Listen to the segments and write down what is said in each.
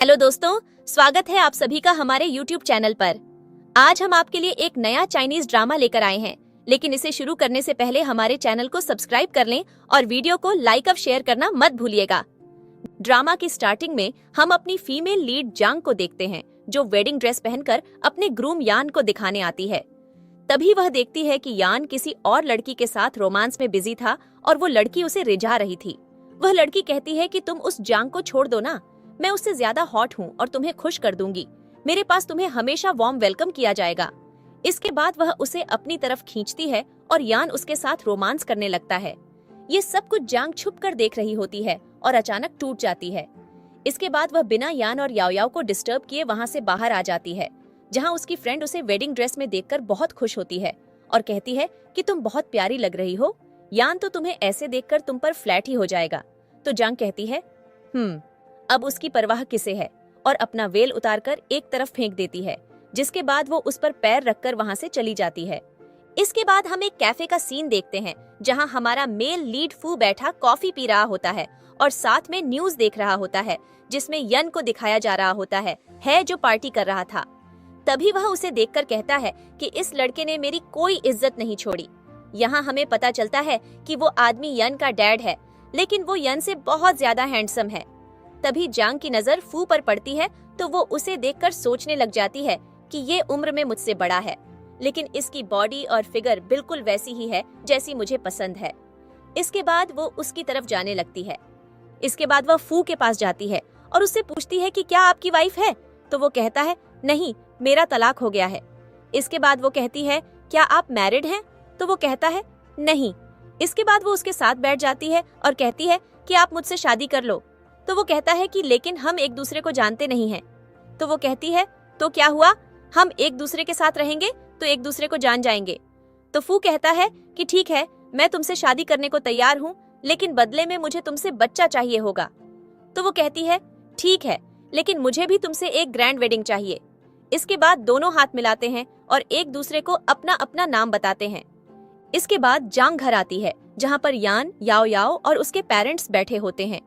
Hello दोस्तों, स्वागत है आप सभी का हमारे YouTube चैनल पर। आज हम आपके लिए एक नया चाइनीज ड्रामा लेकर आए हैं, लेकिन इसे शुरू करने से पहले हमारे चैनल को सब्सक्राइब कर लें और वीडियो को लाइक और शेयर करना मत भूलिएगा। ड्रामा की स्टार्टिंग में हम अपनी फीमेल लीड जांग को देखते हैं, जो वेडिंग ड्रेस पहनकर अपने ग्रूम यान को दिखाने आती है। तभी वह देखती है कि यान किसी और लड़की के साथ रोमांस में बिजी था और वो लड़की उसे रिझा रही थी। वह लड़की कहती है कि तुम उस जांग को छोड़ दो ना, मैं उससे ज्यादा हॉट हूँ और तुम्हें खुश कर दूंगी। मेरे पास तुम्हें हमेशा वार्म वेलकम किया जाएगा। इसके बाद वह उसे अपनी तरफ खींचती है और यान उसके साथ रोमांस करने लगता है। ये सब कुछ जांग छुप कर देख रही होती है और अचानक टूट जाती है। इसके बाद वह बिना यान और याओ याओ को डिस्टर्ब किए वहाँ से बाहर आ जाती है, जहाँ उसकी फ्रेंड उसे वेडिंग ड्रेस में देखकर बहुत खुश होती है और कहती है कि तुम बहुत प्यारी लग रही हो। यान तो तुम्हें ऐसे देखकर तुम पर फ्लैट ही हो जाएगा। तो जांग कहती है अब उसकी परवाह किसे है, और अपना वेल उतारकर एक तरफ फेंक देती है, जिसके बाद वो उस पर पैर रखकर वहाँ से चली जाती है। इसके बाद हम एक कैफे का सीन देखते हैं, जहाँ हमारा मेल लीड फू बैठा कॉफी पी रहा होता है और साथ में न्यूज देख रहा होता है, जिसमें यन को दिखाया जा रहा होता है जो पार्टी कर रहा था। तभी वह उसे देखकर कहता है कि इस लड़के ने मेरी कोई इज्जत नहीं छोड़ी। यहाँ हमें पता चलता है कि वो आदमी यन का डैड है, लेकिन वो यन से बहुत ज्यादा हैंडसम है। तभी जांग की नजर फू पर पड़ती है, तो वो उसे देखकर सोचने लग जाती है कि ये उम्र में मुझसे बड़ा है, लेकिन इसकी बॉडी और फिगर बिल्कुल वैसी ही है जैसी मुझे पसंद है। इसके बाद वो उसकी तरफ जाने लगती है। इसके बाद वह फू के पास जाती है और उससे पूछती है कि क्या आपकी वाइफ है? तो वो कहता है नहीं, मेरा तलाक हो गया है। इसके बाद वो कहती है क्या आप मैरिड हैं? तो वो कहता है नहीं। इसके बाद वो उसके साथ बैठ जाती है और कहती है कि आप मुझसे शादी कर लो। तो वो कहता है कि लेकिन हम एक दूसरे को जानते नहीं हैं। तो वो कहती है तो क्या हुआ, हम एक दूसरे के साथ रहेंगे तो एक दूसरे को जान जाएंगे। तो फू कहता है कि ठीक है, मैं तुमसे शादी करने को तैयार हूँ, लेकिन बदले में मुझे तुमसे बच्चा चाहिए होगा। तो वो कहती है ठीक है, लेकिन मुझे भी तुमसे एक ग्रैंड वेडिंग चाहिए। इसके बाद दोनों हाथ मिलाते हैं और एक दूसरे को अपना अपना नाम बताते हैं। इसके बाद जांग घर आती है, जहाँ पर यान, याओ याओ और उसके पेरेंट्स बैठे होते हैं।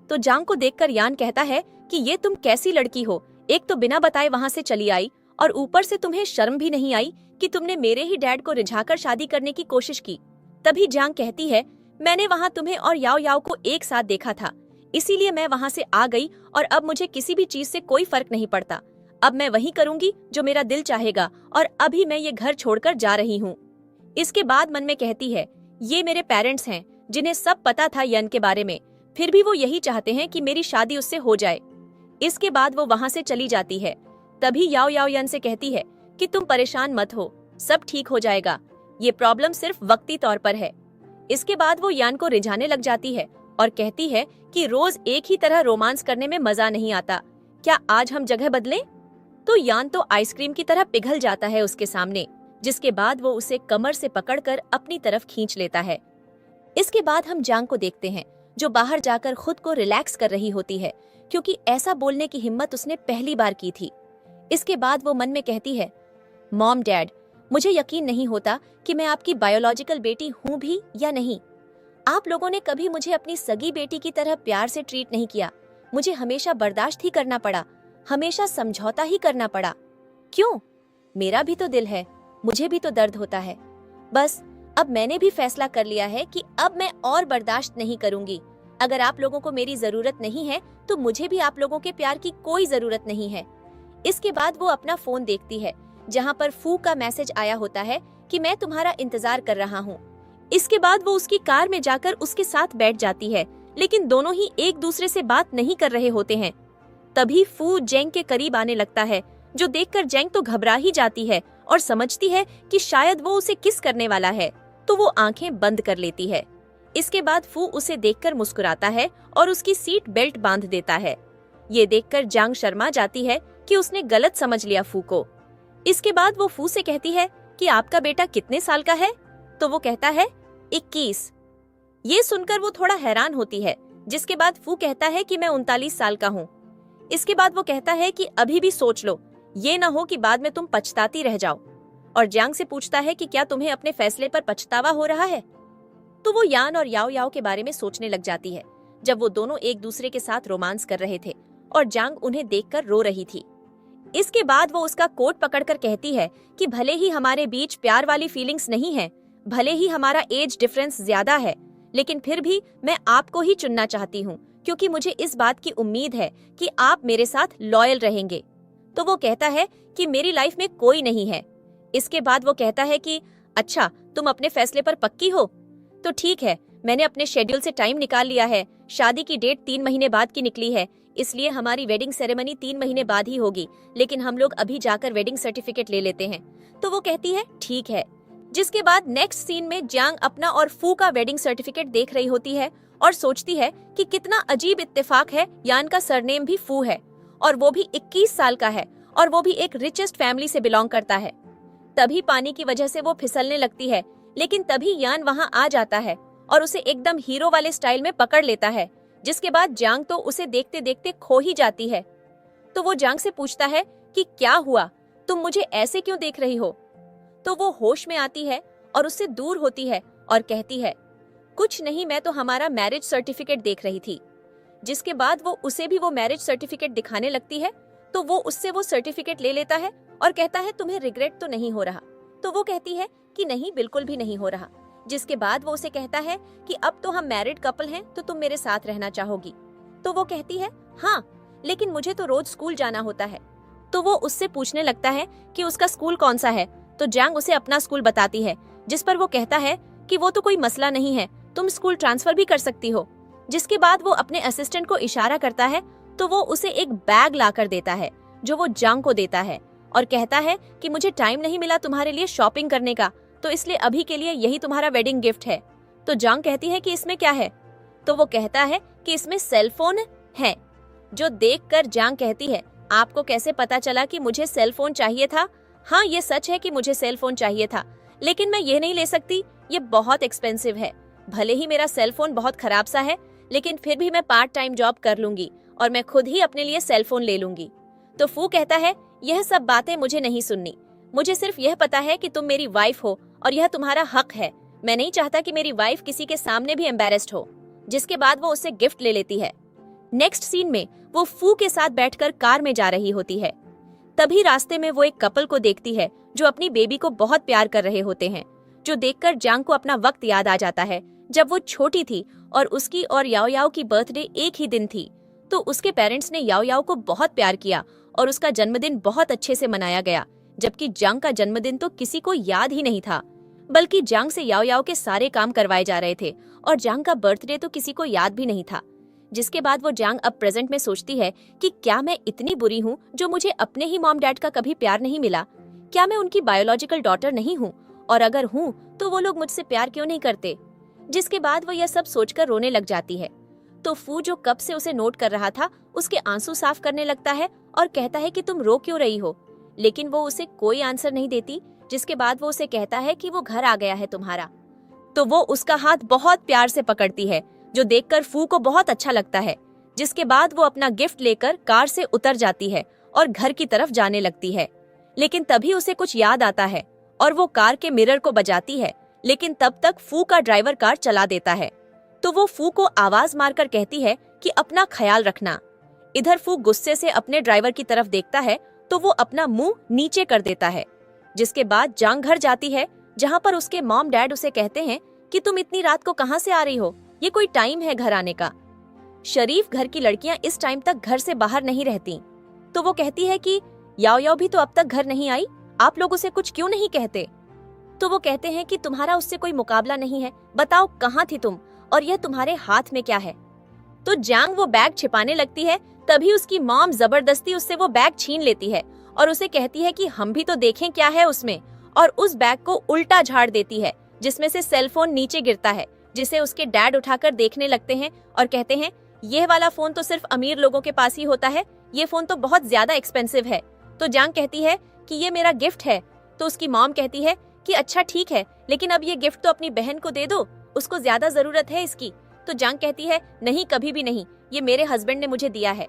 तो जांग को देखकर यान कहता है कि ये तुम कैसी लड़की हो, एक तो बिना बताए वहाँ से चली आई और ऊपर से तुम्हें शर्म भी नहीं आई कि तुमने मेरे ही डैड को रिझाकर शादी करने की कोशिश की। तभी जांग कहती है मैंने वहाँ तुम्हें और याओ याओ को एक साथ देखा था, इसीलिए मैं वहाँ से आ गई और अब मुझे किसी भी चीज से कोई फर्क नहीं पड़ता। अब मैं वही करूंगी जो मेरा दिल चाहेगा और अभी मैं ये घर छोड़कर जा रही हूँ। इसके बाद मन में कहती है ये मेरे पेरेंट्स हैं, जिन्हें सब पता था यन के बारे में, फिर भी वो यही चाहते हैं कि मेरी शादी उससे हो जाए। इसके बाद वो वहाँ से चली जाती है। तभी याओ याओ यन से कहती है कि तुम परेशान मत हो, सब ठीक हो जाएगा, ये प्रॉब्लम सिर्फ वक्ती तौर पर है। इसके बाद वो यान को रिझाने लग जाती है और कहती है कि रोज एक ही तरह रोमांस करने में मजा नहीं आता, क्या आज हम जगह बदलें? तो यान तो आइसक्रीम की तरह पिघल जाता है उसके सामने, जिसके बाद वो उसे कमर से पकड़कर अपनी तरफ खींच लेता है। इसके बाद हम जांग को देखते हैं, जो बाहर जाकर खुद को रिलैक्स कर रही होती है, क्योंकि ऐसा बोलने की हिम्मत उसने पहली बार की थी। इसके बाद वो मन में कहती है मॉम डैड, मुझे यकीन नहीं होता कि मैं आपकी बायोलॉजिकल बेटी हूँ भी या नहीं। आप लोगों ने कभी मुझे अपनी सगी बेटी की तरह प्यार से ट्रीट नहीं किया। मुझे हमेशा बर्दाश्त ही करना पड़ा, हमेशा समझौता ही करना पड़ा। क्यों? मेरा भी तो दिल है, मुझे भी तो दर्द होता है। बस अब मैंने भी फैसला कर लिया है कि अब मैं और बर्दाश्त नहीं करूंगी। अगर आप लोगों को मेरी जरूरत नहीं है तो मुझे भी आप लोगों के प्यार की कोई जरूरत नहीं है। इसके बाद वो अपना फोन देखती है, जहाँ पर फू का मैसेज आया होता है कि मैं तुम्हारा इंतजार कर रहा हूँ। इसके बाद वो उसकी कार में जाकर उसके साथ बैठ जाती है, लेकिन दोनों ही एक दूसरे से बात नहीं कर रहे होते हैं। तभी फू जेंग के करीब आने लगता है, जो देखकर जेंग तो घबरा ही जाती है और समझती है कि शायद वो उसे किस करने वाला है, तो वो आंखें बंद कर लेती है। इसके बाद फू उसे देखकर मुस्कुराता है और उसकी सीट बेल्ट बांध देता है। ये देखकर जांग शर्मा जाती है कि उसने गलत समझ लिया फू को। इसके बाद वो फू से कहती है कि आपका बेटा कितने साल का है? तो वो कहता है 21। ये सुनकर वो थोड़ा हैरान होती है, जिसके बाद फू कहता है कि मैं 39 साल का हूँ। इसके बाद वो कहता है कि अभी भी सोच लो, ये ना हो कि बाद में तुम पछताती रह जाओ। और जांग से पूछता है कि क्या तुम्हें अपने फैसले पर पछतावा हो रहा है? तो वो यान और याओ याओ के बारे में सोचने लग जाती है, जब वो दोनों एक दूसरे के साथ रोमांस कर रहे थे और जांग उन्हें देखकर रो रही थी। इसके बाद वो उसका कोट पकड़कर कहती है कि भले ही हमारे बीच प्यार वाली फीलिंग्स नहीं है, भले ही हमारा एज डिफरेंस ज्यादा है, लेकिन फिर भी मैं आपको ही चुनना चाहती हूँ क्योंकि मुझे इस बात की उम्मीद है कि आप मेरे साथ लॉयल रहेंगे। तो वो कहता है कि मेरी लाइफ में कोई नहीं है। इसके बाद वो कहता है कि अच्छा, तुम अपने फैसले पर पक्की हो? तो ठीक है, मैंने अपने शेड्यूल से टाइम निकाल लिया है। शादी की डेट 3 महीने बाद की निकली है, इसलिए हमारी वेडिंग सेरेमनी 3 महीने बाद ही होगी, लेकिन हम लोग अभी जाकर वेडिंग सर्टिफिकेट ले लेते हैं। तो वो कहती है ठीक है। जिसके बाद नेक्स्ट सीन में जांग अपना और फू का वेडिंग सर्टिफिकेट देख रही होती है और सोचती है कि कितना अजीब इत्तेफाक है, यान का सरनेम भी फू है और वो भी 21 साल का है और वो भी एक रिचेस्ट फैमिली से बिलोंग करता है। तभी पानी की वजह से वो फिसलने लगती है, लेकिन तभी यान वहाँ आ जाता है और उसे एकदम हीरो वाले स्टाइल में पकड़ लेता है। जिसके बाद जांग तो उसे देखते देखते खो ही जाती है। तो वो जांग से पूछता है कि क्या हुआ, तुम मुझे ऐसे क्यों देख रही हो? तो वो होश में आती है और उससे दूर होती है और कहती है कुछ नहीं, मैं तो हमारा मैरिज सर्टिफिकेट देख रही थी। जिसके बाद वो उसे भी वो मैरिज सर्टिफिकेट दिखाने लगती है। तो वो उससे वो सर्टिफिकेट ले लेता है और कहता है तुम्हें रिग्रेट तो नहीं हो रहा? तो वो कहती है कि नहीं, बिल्कुल भी नहीं हो रहा। जिसके बाद वो उसे कहता है कि अब तो हम मैरिड कपल हैं, तो तुम मेरे साथ रहना चाहोगी? तो वो कहती है हाँ, लेकिन मुझे तो रोज स्कूल जाना होता है। तो वो उससे पूछने लगता है कि उसका स्कूल कौन सा है। तो जांग उसे अपना स्कूल बताती है, जिस पर वो कहता है कि वो तो कोई मसला नहीं है, तुम स्कूल ट्रांसफर भी कर सकती हो। जिसके बाद वो अपने असिस्टेंट को इशारा करता है, तो वो उसे एक बैग लाकर देता है जो वो जांग को देता है और कहता है कि मुझे टाइम नहीं मिला तुम्हारे लिए शॉपिंग करने का, तो इसलिए अभी के लिए यही तुम्हारा वेडिंग गिफ्ट है। तो जांग कहती है कि इसमें क्या है? तो वो कहता है कि इसमें सेल फोन है। जो देखकर जांग कहती है आपको कैसे पता चला कि मुझे सेल फोन चाहिए था? हाँ, ये सच है कि मुझे सेल फोन चाहिए था, लेकिन मैं ये नहीं ले सकती, ये बहुत एक्सपेंसिव है। भले ही मेरा सेल फोन बहुत खराब सा है, लेकिन फिर भी मैं पार्ट टाइम जॉब कर लूंगी और मैं खुद ही अपने लिए सेल फोन ले लूंगी। तो फू कहता है यह सब बातें मुझे नहीं सुननी, मुझे सिर्फ यह पता है कि तुम मेरी वाइफ हो और यह तुम्हारा हक है। मैं नहीं चाहता कि मेरी वाइफ किसी के सामने भी एम्बेरेस्ड हो। जिसके बाद वो उससे गिफ्ट ले लेती है। नेक्स्ट सीन में वो फू के साथ बैठकर कार में जा रही होती है। तभी रास्ते में वो एक कपल को देखती है जो अपनी बेबी को बहुत प्यार कर रहे होते हैं, जो देखकर जांग को अपना वक्त याद आ जाता है जब वो छोटी थी और उसकी और याओ याओ की बर्थडे एक ही दिन थी। तो उसके पेरेंट्स ने याओ याओ को बहुत प्यार किया और उसका जन्मदिन बहुत अच्छे से मनाया गया, जबकि जांग का जन्मदिन तो किसी को याद ही नहीं था, बल्कि जांग से याओ याओ के सारे काम करवाए जा रहे थे और जांग का बर्थडे तो किसी को याद भी नहीं था। जिसके बाद वो जांग अब प्रेजेंट में सोचती है कि क्या मैं इतनी बुरी हूँ जो मुझे अपने ही मॉम डैड का कभी प्यार नहीं मिला? क्या मैं उनकी बायोलॉजिकल डॉटर नहीं हूँ? और अगर हूँ तो वो लोग मुझसे प्यार क्यों नहीं करते? जिसके बाद वो यह सब सोचकर रोने लग जाती है। तो फू जो कब से उसे नोट कर रहा था उसके आंसू साफ करने लगता है और कहता है कि तुम रो क्यों रही हो? लेकिन वो उसे कोई आंसर नहीं देती। जिसके बाद वो उसे कहता है कि वो घर आ गया है तुम्हारा। तो वो उसका हाथ बहुत प्यार से पकड़ती है, जो देखकर फू को बहुत अच्छा लगता है। जिसके बाद वो अपना गिफ्ट लेकर कार से उतर जाती है और घर की तरफ जाने लगती है। लेकिन तभी उसे कुछ याद आता है और वो कार के मिरर को बजाती है, लेकिन तब तक फू का ड्राइवर कार चला देता है। तो वो फू को आवाज मारकर कहती है कि अपना ख्याल रखना। इधर फू गुस्से से अपने ड्राइवर की तरफ देखता है तो वो अपना मुंह नीचे कर देता है। जिसके बाद जांग घर जाती है, जहाँ पर उसके मॉम डैड उसे कहते हैं कि तुम इतनी रात को कहाँ से आ रही हो? ये कोई टाइम है घर आने का? शरीफ घर की लड़कियां इस टाइम तक घर से बाहर नहीं रहती। तो वो कहती है कि याओ याओ भी तो अब तक घर नहीं आई, आप लोग उसे कुछ क्यों नहीं कहते? तो वो कहते हैं कि तुम्हारा उससे कोई मुकाबला नहीं है, बताओ कहाँ थी तुम और यह तुम्हारे हाथ में क्या है? तो जांग वो बैग छिपाने लगती है, तभी उसकी मॉम जबरदस्ती उससे वो बैग छीन लेती है और उसे कहती है कि हम भी तो देखें क्या है उसमें, और उस बैग को उल्टा झाड़ देती है, जिसमें से सेलफोन नीचे गिरता है, जिसे उसके डैड उठाकर देखने लगते हैं और कहते हैं यह वाला फोन तो सिर्फ अमीर लोगों के पास ही होता है, ये फोन तो बहुत ज्यादा एक्सपेंसिव है। तो जांग कहती है कि ये मेरा गिफ्ट है। तो उसकी मॉम कहती है कि अच्छा ठीक है, लेकिन अब ये गिफ्ट तो अपनी बहन को दे दो, उसको ज्यादा जरूरत है इसकी। तो जांग कहती है नहीं, कभी भी नहीं, ये मेरे हस्बैंड ने मुझे दिया है।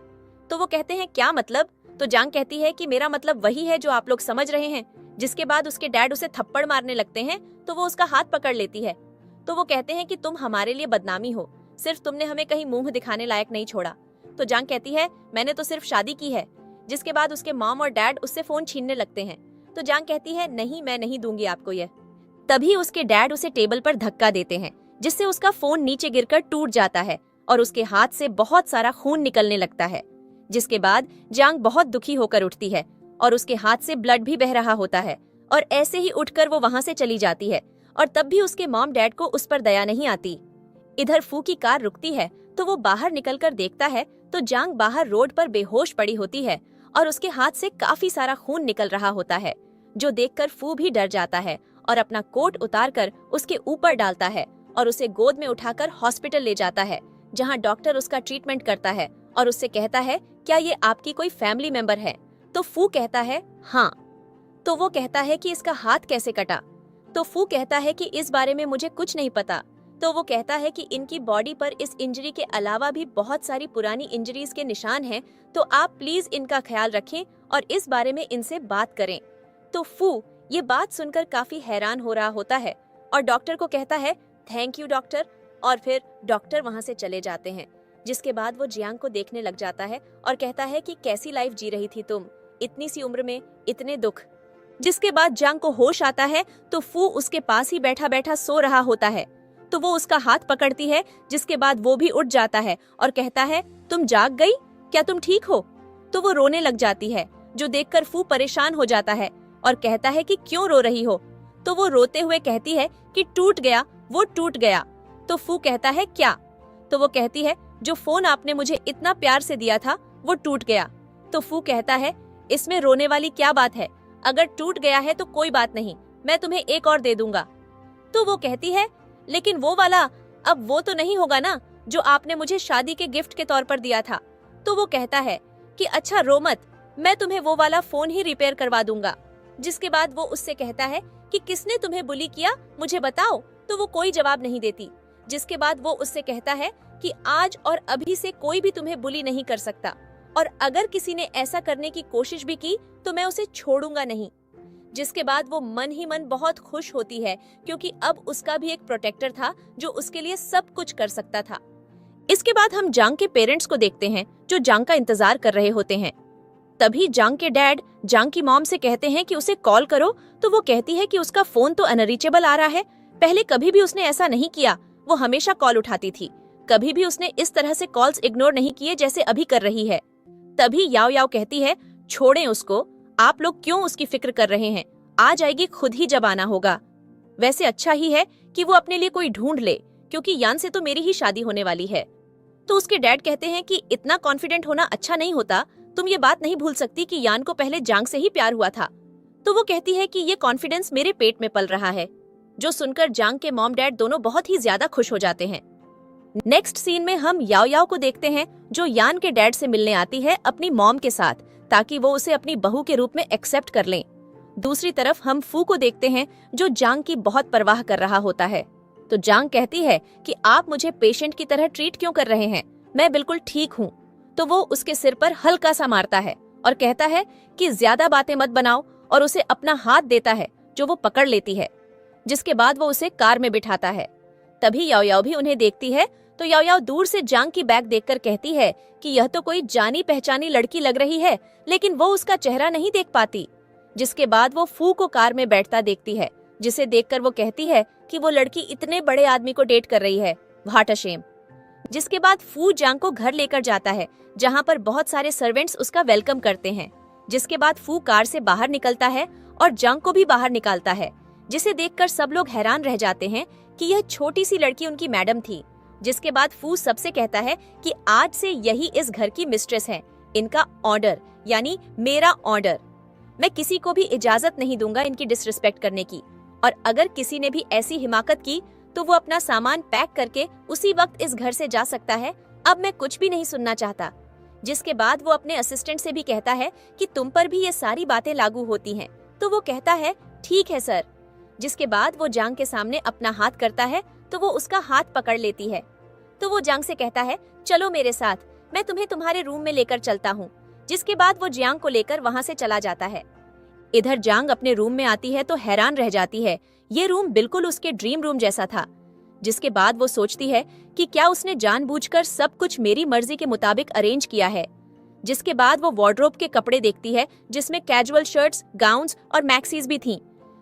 तो वो कहते हैं क्या मतलब? तो जांग कहती है कि मेरा मतलब वही है जो आप लोग समझ रहे हैं। जिसके बाद उसके डैड उसे थप्पड़ मारने लगते हैं, तो वो उसका हाथ पकड़ लेती है। तो वो कहते हैं कि तुम हमारे लिए बदनामी हो, सिर्फ तुमने हमें कहीं मुंह दिखाने लायक नहीं छोड़ा। तो जांग कहती है मैंने तो सिर्फ शादी की है। जिसके बाद उसके मॉम और डैड उससे फोन छीनने लगते हैं। तो जांग कहती है नहीं, मैं नहीं दूंगी आपको यह। तभी उसके डैड उसे टेबल पर धक्का देते हैं, जिससे उसका फोन नीचे गिरकर टूट जाता है और उसके हाथ से बहुत सारा खून निकलने लगता है। जिसके बाद जांग बहुत दुखी होकर उठती है और उसके हाथ से ब्लड भी बह रहा होता है और ऐसे ही उठकर वो वहां से चली जाती है। और तब भी उसके मॉम डैड को उस पर दया नहीं आती। इधर फू की कार रुकती है तो वो बाहर निकलकर देखता है तो जांग बाहर रोड पर बेहोश पड़ी होती है और उसके हाथ से काफी सारा खून निकल रहा होता है, जो देखकर फू भी डर जाता है और अपना कोट उतारकर उसके ऊपर डालता है और उसे गोद में उठाकर हॉस्पिटल ले जाता है, जहां डॉक्टर उसका ट्रीटमेंट करता है और उससे कहता है क्या ये आपकी कोई फैमिली मेंबर है? तो फू कहता है हाँ। तो वो कहता है कि इसका हाथ कैसे कटा? तो फू कहता है कि इस बारे में मुझे कुछ नहीं पता। तो वो कहता है कि इनकी बॉडी पर इस इंजरी के अलावा भी बहुत सारी पुरानी इंजरीज के निशान हैं, तो आप प्लीज इनका ख्याल रखें और इस बारे में इनसे बात करें। तो फू ये बात सुनकर काफी हैरान हो रहा होता है और डॉक्टर को कहता है थैंक यू डॉक्टर, और फिर डॉक्टर वहां से चले जाते हैं। जिसके बाद वो जियांग को देखने लग जाता है और कहता है कि कैसी लाइफ जी रही थी तुम, इतनी सी उम्र में इतने दुख। जिसके बाद जियांग को होश आता है तो फू उसके पास ही बैठा बैठा सो रहा होता है। तो वो उसका हाथ पकड़ती है, जिसके बाद वो भी उठ जाता है और कहता है तुम जाग गई, क्या तुम ठीक हो? तो वो रोने लग जाती है, जो देखकर फू परेशान हो जाता है और कहता है कि क्यों रो रही हो? तो वो रोते हुए कहती है कि टूट गया, वो टूट गया। तो फू कहता है क्या? तो वो कहती है जो फोन आपने मुझे इतना प्यार से दिया था वो टूट गया। तो फू कहता है इसमें रोने वाली क्या बात है, अगर टूट गया है तो कोई बात नहीं, मैं तुम्हें एक और दे दूंगा। तो वो कहती है लेकिन वो वाला अब वो तो नहीं होगा ना जो आपने मुझे शादी के गिफ्ट के तौर पर दिया था। तो वो कहता है कि अच्छा रो मत, मैं तुम्हें वो वाला फोन ही रिपेयर करवा दूंगा। जिसके बाद वो उससे कहता है कि किसने तुम्हें बुली किया, मुझे बताओ। तो वो कोई जवाब नहीं देती। जिसके बाद वो उससे कहता है कि आज और अभी से कोई भी तुम्हें बुली नहीं कर सकता, और अगर किसी ने ऐसा करने की कोशिश भी की तो मैं उसे छोड़ूंगा नहीं। जिसके बाद वो मन ही मन बहुत खुश होती है, क्योंकि अब उसका भी एक प्रोटेक्टर था जो उसके लिए सब कुछ कर सकता था। इसके बाद हम जांग के पेरेंट्स को देखते हैं, जो जांग का इंतजार कर रहे होते हैं। तभी जांग के डैड जांग की मॉम से कहते हैं कि उसे कॉल करो। तो वो कहती है कि उसका फोन तो अनरीचेबल आ रहा है, पहले कभी भी उसने ऐसा नहीं किया, वो हमेशा कॉल उठाती थी, कभी भी उसने इस तरह से कॉल्स इग्नोर नहीं किए जैसे अभी कर रही है। तभी याओ याओ कहती है छोड़ें उसको, आप लोग क्यों उसकी फिक्र कर रहे हैं, आ जाएगी खुद ही जब आना होगा। वैसे अच्छा ही है कि वो अपने लिए कोई ढूंढ ले, क्योंकि यान से तो मेरी ही शादी होने वाली है। तो उसके डैड कहते हैं कि इतना कॉन्फिडेंट होना अच्छा नहीं होता, तुम ये बात नहीं भूल सकती कि यान को पहले जांग से ही प्यार हुआ था। तो वो कहती है कि ये कॉन्फिडेंस मेरे पेट में पल रहा है, जो सुनकर जांग के मॉम डैड दोनों बहुत ही ज्यादा खुश हो जाते हैं। नेक्स्ट सीन में हम याओ याओ को देखते हैं, जो यान के डैड से मिलने आती है अपनी मॉम के साथ, ताकि वो उसे अपनी बहू के रूप में एक्सेप्ट कर लें। दूसरी तरफ हम फू को देखते हैं, जो जांग की बहुत परवाह कर रहा होता है। तो जांग कहती है कि आप मुझे पेशेंट की तरह ट्रीट क्यों कर रहे हैं, मैं बिल्कुल ठीक हूँ। तो वो उसके सिर पर हल्का सा मारता है और कहता है कि ज्यादा बातें मत बनाओ, और उसे अपना हाथ देता है, जो वो पकड़ लेती है। जिसके बाद वो उसे कार में बिठाता है। तभी याओ याओ भी उन्हें देखती है। तो याओ याओ दूर से जांग की बैग देखकर कहती है कि यह तो कोई जानी पहचानी लड़की लग रही है, लेकिन वो उसका चेहरा नहीं देख पाती। जिसके बाद वो फू को कार में बैठता देखती है, जिसे देखकर वो कहती है कि वो लड़की इतने बड़े आदमी को डेट कर रही है, व्हाट अ शेम। जिसके बाद फू जांग को घर लेकर जाता है, जहाँ पर बहुत सारे सर्वेंट्स उसका वेलकम करते हैं। जिसके बाद फू कार से बाहर निकलता है और जांग को भी बाहर निकालता है, जिसे देखकर सब लोग हैरान रह जाते हैं कि यह छोटी सी लड़की उनकी मैडम थी। जिसके बाद फू सबसे कहता है कि आज से यही इस घर की मिस्ट्रेस है, इनका ऑर्डर यानी मेरा ऑर्डर, मैं किसी को भी इजाजत नहीं दूंगा इनकी डिसरिस्पेक्ट करने की, और अगर किसी ने भी ऐसी हिमाकत की तो वो अपना सामान पैक करके उसी वक्त इस घर से जा सकता है, अब मैं कुछ भी नहीं सुनना चाहता। जिसके बाद वो अपने असिस्टेंट से भी कहता है कि तुम पर भी ये सारी बातें लागू होती हैं। तो वो कहता है ठीक है सर। जिसके बाद वो जांग के सामने अपना हाथ करता है, तो वो उसका हाथ पकड़ लेती है। तो वो जांग से कहता है चलो मेरे साथ, मैं तुम्हें तुम्हारे रूम में लेकर चलता हूँ। जिसके बाद वो जियांग को लेकर वहाँ से चला जाता है। इधर जांग अपने रूम में आती है तो हैरान रह जाती है, ये रूम बिल्कुल उसके ड्रीम रूम जैसा था। जिसके बाद वो सोचती है कि क्या उसने जानबूझकर सब कुछ मेरी मर्जी के मुताबिक अरेंज किया है। जिसके बाद वो वार्डरोब के कपड़े देखती है जिसमें कैजुअल शर्ट्स, गाउन्स और मैक्सीज भी थीं,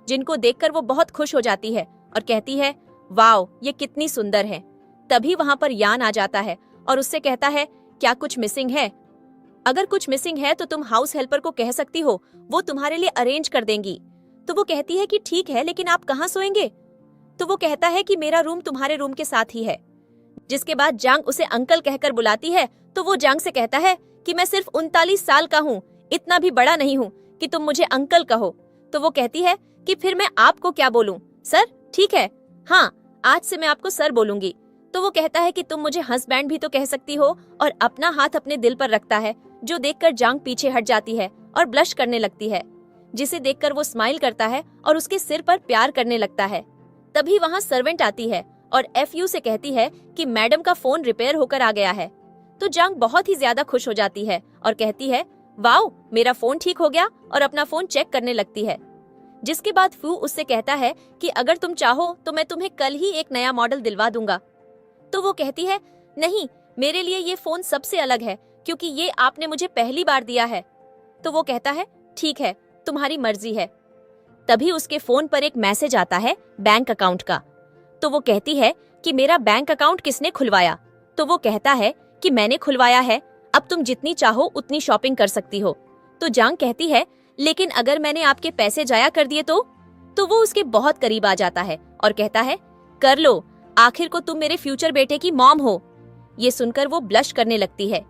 जिनको देखकर वो बहुत खुश हो जाती है और कहती है, वाओ, ये कितनी सुंदर है। तभी वहां पर यान आ जाता है और उससे कहता है, क्या कुछ मिसिंग है? अगर कुछ मिसिंग है तो तुम हाउस हेल्पर को कह सकती हो, वो तुम्हारे लिए अरेंज कर देंगी। तो वो कहती है कि ठीक है, लेकिन आप कहाँ सोएंगे? तो वो कहता है कि मेरा रूम तुम्हारे रूम के साथ ही है। जिसके बाद जांग उसे अंकल कहकर बुलाती है, तो वो जांग से कहता है कि मैं सिर्फ 39 साल का हूँ, इतना भी बड़ा नहीं हूँ कि तुम मुझे अंकल कहो। तो वो कहती है कि फिर मैं आपको क्या बोलूं? सर? ठीक है, हाँ, आज से मैं आपको सर बोलूंगी। तो वो कहता है कि तुम मुझे हस्बैंड भी तो कह सकती हो, और अपना हाथ अपने दिल पर रखता है, जो देखकर जांग पीछे हट जाती है और ब्लश करने लगती है, जिसे देखकर वो स्माइल करता है और उसके सिर पर प्यार करने लगता है। तभी वहाँ सर्वेंट आती है और FU से कहती है कि मैडम का फोन रिपेयर होकर आ गया है। तो जांग बहुत ही ज्यादा खुश हो जाती है और कहती है, वाओ, मेरा फोन ठीक हो गया, और अपना फोन चेक करने लगती है। जिसके बाद फू उससे कहता है कि अगर तुम चाहो तो मैं तुम्हें कल ही एक नया मॉडल दिलवा दूंगा। तो वो कहती है, नहीं, मेरे लिए ये फोन सबसे अलग है, क्योंकि ये आपने मुझे पहली बार दिया है। तो वो कहता है, ठीक है, तुम्हारी मर्जी है। तभी उसके फोन पर एक मैसेज आता है बैंक अकाउंट का। तो वो कहती है कि मेरा बैंक अकाउंट किसने खुलवाया? तो वो कहता है कि मैंने खुलवाया है, अब तुम जितनी चाहो उतनी शॉपिंग कर सकती हो। तो जांग कहती है, लेकिन अगर मैंने आपके पैसे जाया कर दिए तो वो उसके बहुत करीब आ जाता है और कहता है, कर लो, आखिर को तुम मेरे फ्यूचर बेटे की मॉम हो। ये सुनकर वो ब्लश करने लगती है।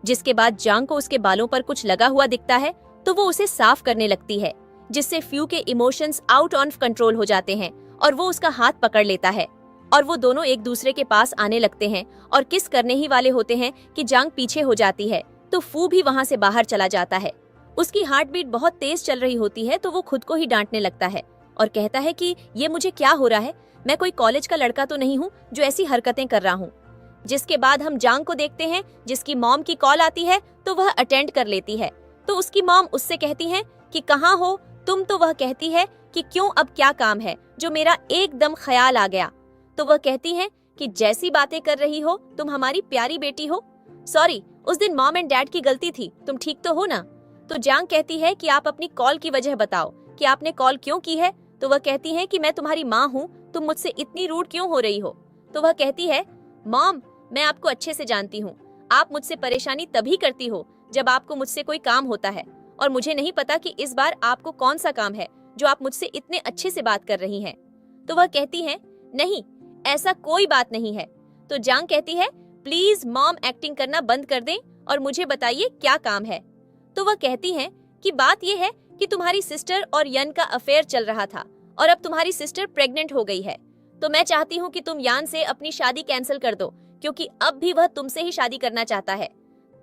जिसके बाद जांग को उसके बालों पर कुछ लगा हुआ दिखता है, तो वो उसे साफ करने लगती है, जिससे फ्यू के इमोशंस आउट ऑफ कंट्रोल हो जाते हैं और वो उसका हाथ पकड़ लेता है और वो दोनों एक दूसरे के पास आने लगते हैं और किस करने ही वाले होते हैं कि जांग पीछे हो जाती है। तो फू भी वहाँ से बाहर चला जाता है। उसकी हार्ट बीट बहुत तेज चल रही होती है, तो वो खुद को ही डांटने लगता है और कहता है कि ये मुझे क्या हो रहा है, मैं कोई कॉलेज का लड़का तो नहीं हूँ जो ऐसी हरकतें कर रहा हूँ। जिसके बाद हम जांग को देखते हैं, जिसकी मॉम की कॉल आती है, तो वह अटेंड कर लेती है। तो उसकी मॉम उससे कहती है कि कहाँ हो तुम? तो वह कहती है कि क्यों, अब क्या काम है जो मेरा एकदम ख्याल आ गया। तो वह कहती है कि जैसी बातें कर रही हो, तुम हमारी प्यारी बेटी हो। सॉरी, उस दिन मॉम एंड डैड की गलती थी, तुम ठीक तो हो ना? तो जांग कहती है कि आप अपनी कॉल की वजह बताओ कि आपने कॉल क्यों की है। तो वह कहती है कि मैं तुम्हारी माँ हूँ, तुम मुझसे इतनी रूड क्यों हो रही हो? तो वह कहती है, मॉम, मैं आपको अच्छे से जानती हूँ, आप मुझसे परेशानी तभी करती हो जब आपको मुझसे कोई काम होता है, और मुझे नहीं पता कि इस बार आपको कौन सा काम है जो आप मुझसे इतने अच्छे से बात कर रही हैं। तो वह कहती है, नहीं, ऐसा कोई बात नहीं है। तो जांग कहती है, प्लीज मॉम, एक्टिंग करना बंद कर दें और मुझे बताइए क्या काम है। तो वह कहती है कि बात यह है कि तुम्हारी सिस्टर और यन का अफेयर चल रहा था और अब तुम्हारी सिस्टर प्रेग्नेंट हो गई है, तो मैं चाहती हूँ कि तुम यान से अपनी शादी कैंसिल कर दो, क्योंकि अब भी वह तुमसे ही शादी करना चाहता है।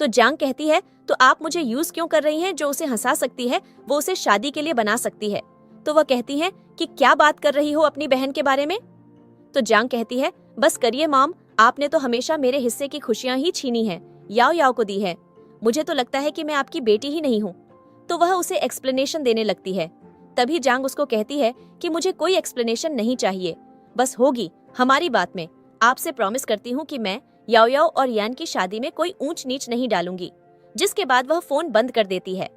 तो जांग कहती है, तो आप मुझे यूज क्यों कर रही हैं? जो उसे हंसा सकती है वो उसे शादी के लिए बना सकती है। तो वह कहती है कि क्या बात कर रही हो अपनी बहन के बारे में? तो जांग कहती है, बस करिए मॉम, आपने तो हमेशा मेरे हिस्से की खुशियां ही छीनी हैं, याओ याओ को दी है। मुझे तो लगता है कि मैं आपकी बेटी ही नहीं हूँ। तो वह उसे एक्सप्लेनेशन देने लगती है। तभी जांग उसको कहती है कि मुझे कोई एक्सप्लेनेशन नहीं चाहिए, बस होगी हमारी बात में। आपसे प्रॉमिस करती हूँ कि मैं याओ याओ और यान की शादी में कोई ऊंच नीच नहीं डालूंगी। जिसके बाद वह फोन बंद कर देती है।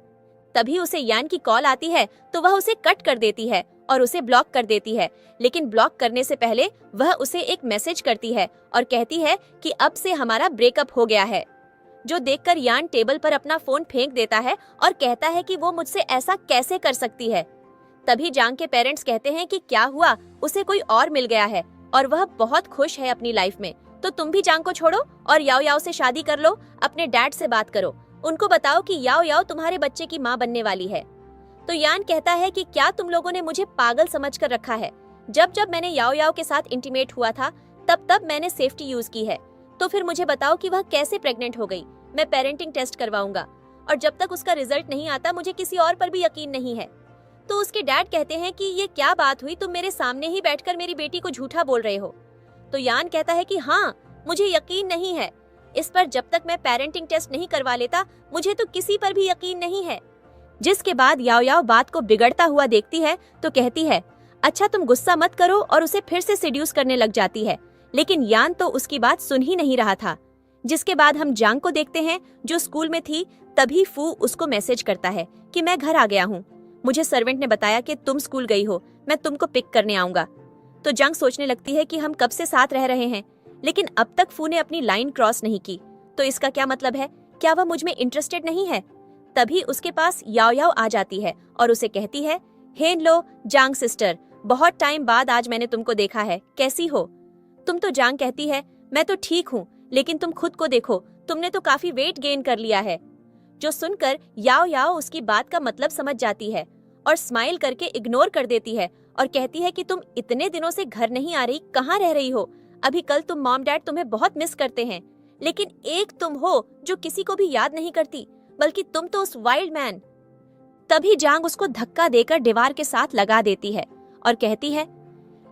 तभी उसे यान की कॉल आती है, तो वह उसे कट कर देती है और उसे ब्लॉक कर देती है। लेकिन ब्लॉक करने से पहले वह उसे एक मैसेज करती है और कहती है कि अब से हमारा ब्रेकअप हो गया है। जो देखकर यान टेबल पर अपना फोन फेंक देता है और कहता है कि वो मुझसे ऐसा कैसे कर सकती है। तभी जांग के पेरेंट्स कहते हैं कि क्या हुआ, उसे कोई और मिल गया है और वह बहुत खुश है अपनी लाइफ में, तो तुम भी जांग को छोड़ो और याओ याओ से शादी कर लो। अपने डैड से बात करो, उनको बताओ कि याओ याओ तुम्हारे बच्चे की माँ बनने वाली है। तो यान कहता है कि क्या तुम लोगों ने मुझे पागल समझकर रखा है? जब जब मैंने याओ याओ के साथ इंटीमेट हुआ था, तब तब मैंने सेफ्टी यूज की है। तो फिर मुझे बताओ कि वह कैसे प्रेग्नेंट हो गई। मैं पेरेंटिंग टेस्ट करवाऊंगा और जब तक उसका रिजल्ट नहीं आता मुझे किसी और पर भी यकीन नहीं है। तो उसके डैड कहते हैं कि ये क्या बात हुई, तुम मेरे सामने ही बैठकर मेरी बेटी को झूठा बोल रहे हो। तो यान कहता है कि हाँ, मुझे यकीन नहीं है इस पर, जब तक मैं पेरेंटिंग टेस्ट नहीं करवा लेता मुझे तो किसी पर भी यकीन नहीं है। जिसके बाद याओ याओ बात को बिगड़ता हुआ देखती है तो कहती है, अच्छा तुम गुस्सा मत करो, और उसे फिर से सेड्यूस करने लग जाती है। लेकिन यान तो उसकी बात सुन ही नहीं रहा था। जिसके बाद हम जांग को देखते हैं जो स्कूल में थी। तभी फू उसको मैसेज करता है कि मैं घर आ गया हूँ, मुझे सर्वेंट ने बताया कि तुम स्कूल गई हो, मैं तुमको पिक करने आऊंगा। तो जांग सोचने लगती है कि हम कब से साथ रह रहे हैं, लेकिन अब तक फू ने अपनी लाइन क्रॉस नहीं की, तो इसका क्या मतलब है? क्या वह मुझ में इंटरेस्टेड नहीं है? तभी उसके पास याओ याओ आ जाती है और उसे कहती है, हेन लो जांग सिस्टर, बहुत टाइम बाद आज मैंने तुमको देखा है, कैसी हो तुम? तो जांग कहती है, मैं तो ठीक हूँ, लेकिन तुम खुद को देखो, तुमने तो काफी वेट गेन कर लिया है। जो सुनकर याओ याओ उसकी बात का मतलब समझ जाती है और स्माइल करके इग्नोर कर देती है और कहती है कि तुम इतने दिनों से घर नहीं आ रही, कहाँ रह रही हो? अभी कल तुम मॉम डैड तुम्हें बहुत मिस करते हैं, लेकिन एक तुम हो जो किसी को भी याद नहीं करती, बल्कि तुम तो उस वाइल्ड मैन। तभी जांग उसको धक्का देकर दीवार के साथ लगा देती है और कहती है,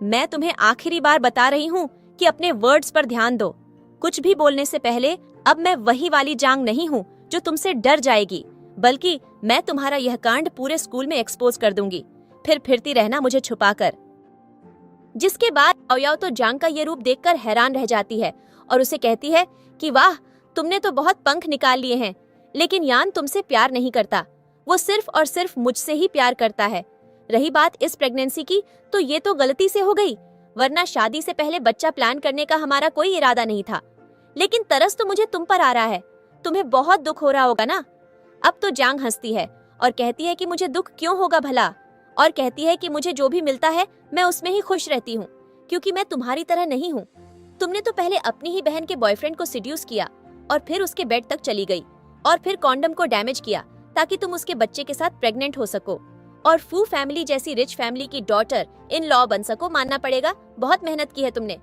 मैं तुम्हें आखिरी बार बता रही हूँ कि अपने वर्ड्स पर ध्यान दो। कुछ भी बोलने से पहले अब मैं वही वाली जांग नहीं हूँ जो तुमसे डर जाएगी, बल्कि मैं तुम्हारा यह कांड पूरे स्कूल में एक्सपोज कर दूंगी, फिर फिरती रहना मुझे छुपाकर। जिसके बाद याओ याओ तो जांग का ये रूप देखकर हैरान रह जाती है और उसे कहती है कि वाह, तुमने तो बहुत पंख निकाल लिए हैं, लेकिन यान तुमसे प्यार नहीं करता, वो सिर्फ और सिर्फ मुझसे ही प्यार करता है। रही बात इस प्रेगनेंसी की, तो ये तो गलती से हो गई, वरना शादी से पहले बच्चा प्लान करने का हमारा कोई इरादा नहीं था। लेकिन तरस तो मुझे तुम पर आ रहा है, तुम्हें बहुत दुख हो रहा होगा ना? अब तो जांग हंसती है और कहती है कि मुझे दुख क्यों होगा भला, और कहती है कि मुझे जो भी मिलता है मैं उसमें ही खुश रहती हूँ, क्योंकि मैं तुम्हारी तरह नहीं हूँ। तुमने तो पहले अपनी ही बहन के बॉयफ्रेंड को सिड्यूस किया और फिर उसके बेड तक चली गई और फिर कॉन्डम को डैमेज किया ताकि तुम उसके बच्चे के साथ प्रेग्नेंट हो सको और फू फैमिली जैसी रिच फैमिली की डॉटर इन लॉ बन सको। मानना पड़ेगा, बहुत मेहनत की है तुमने।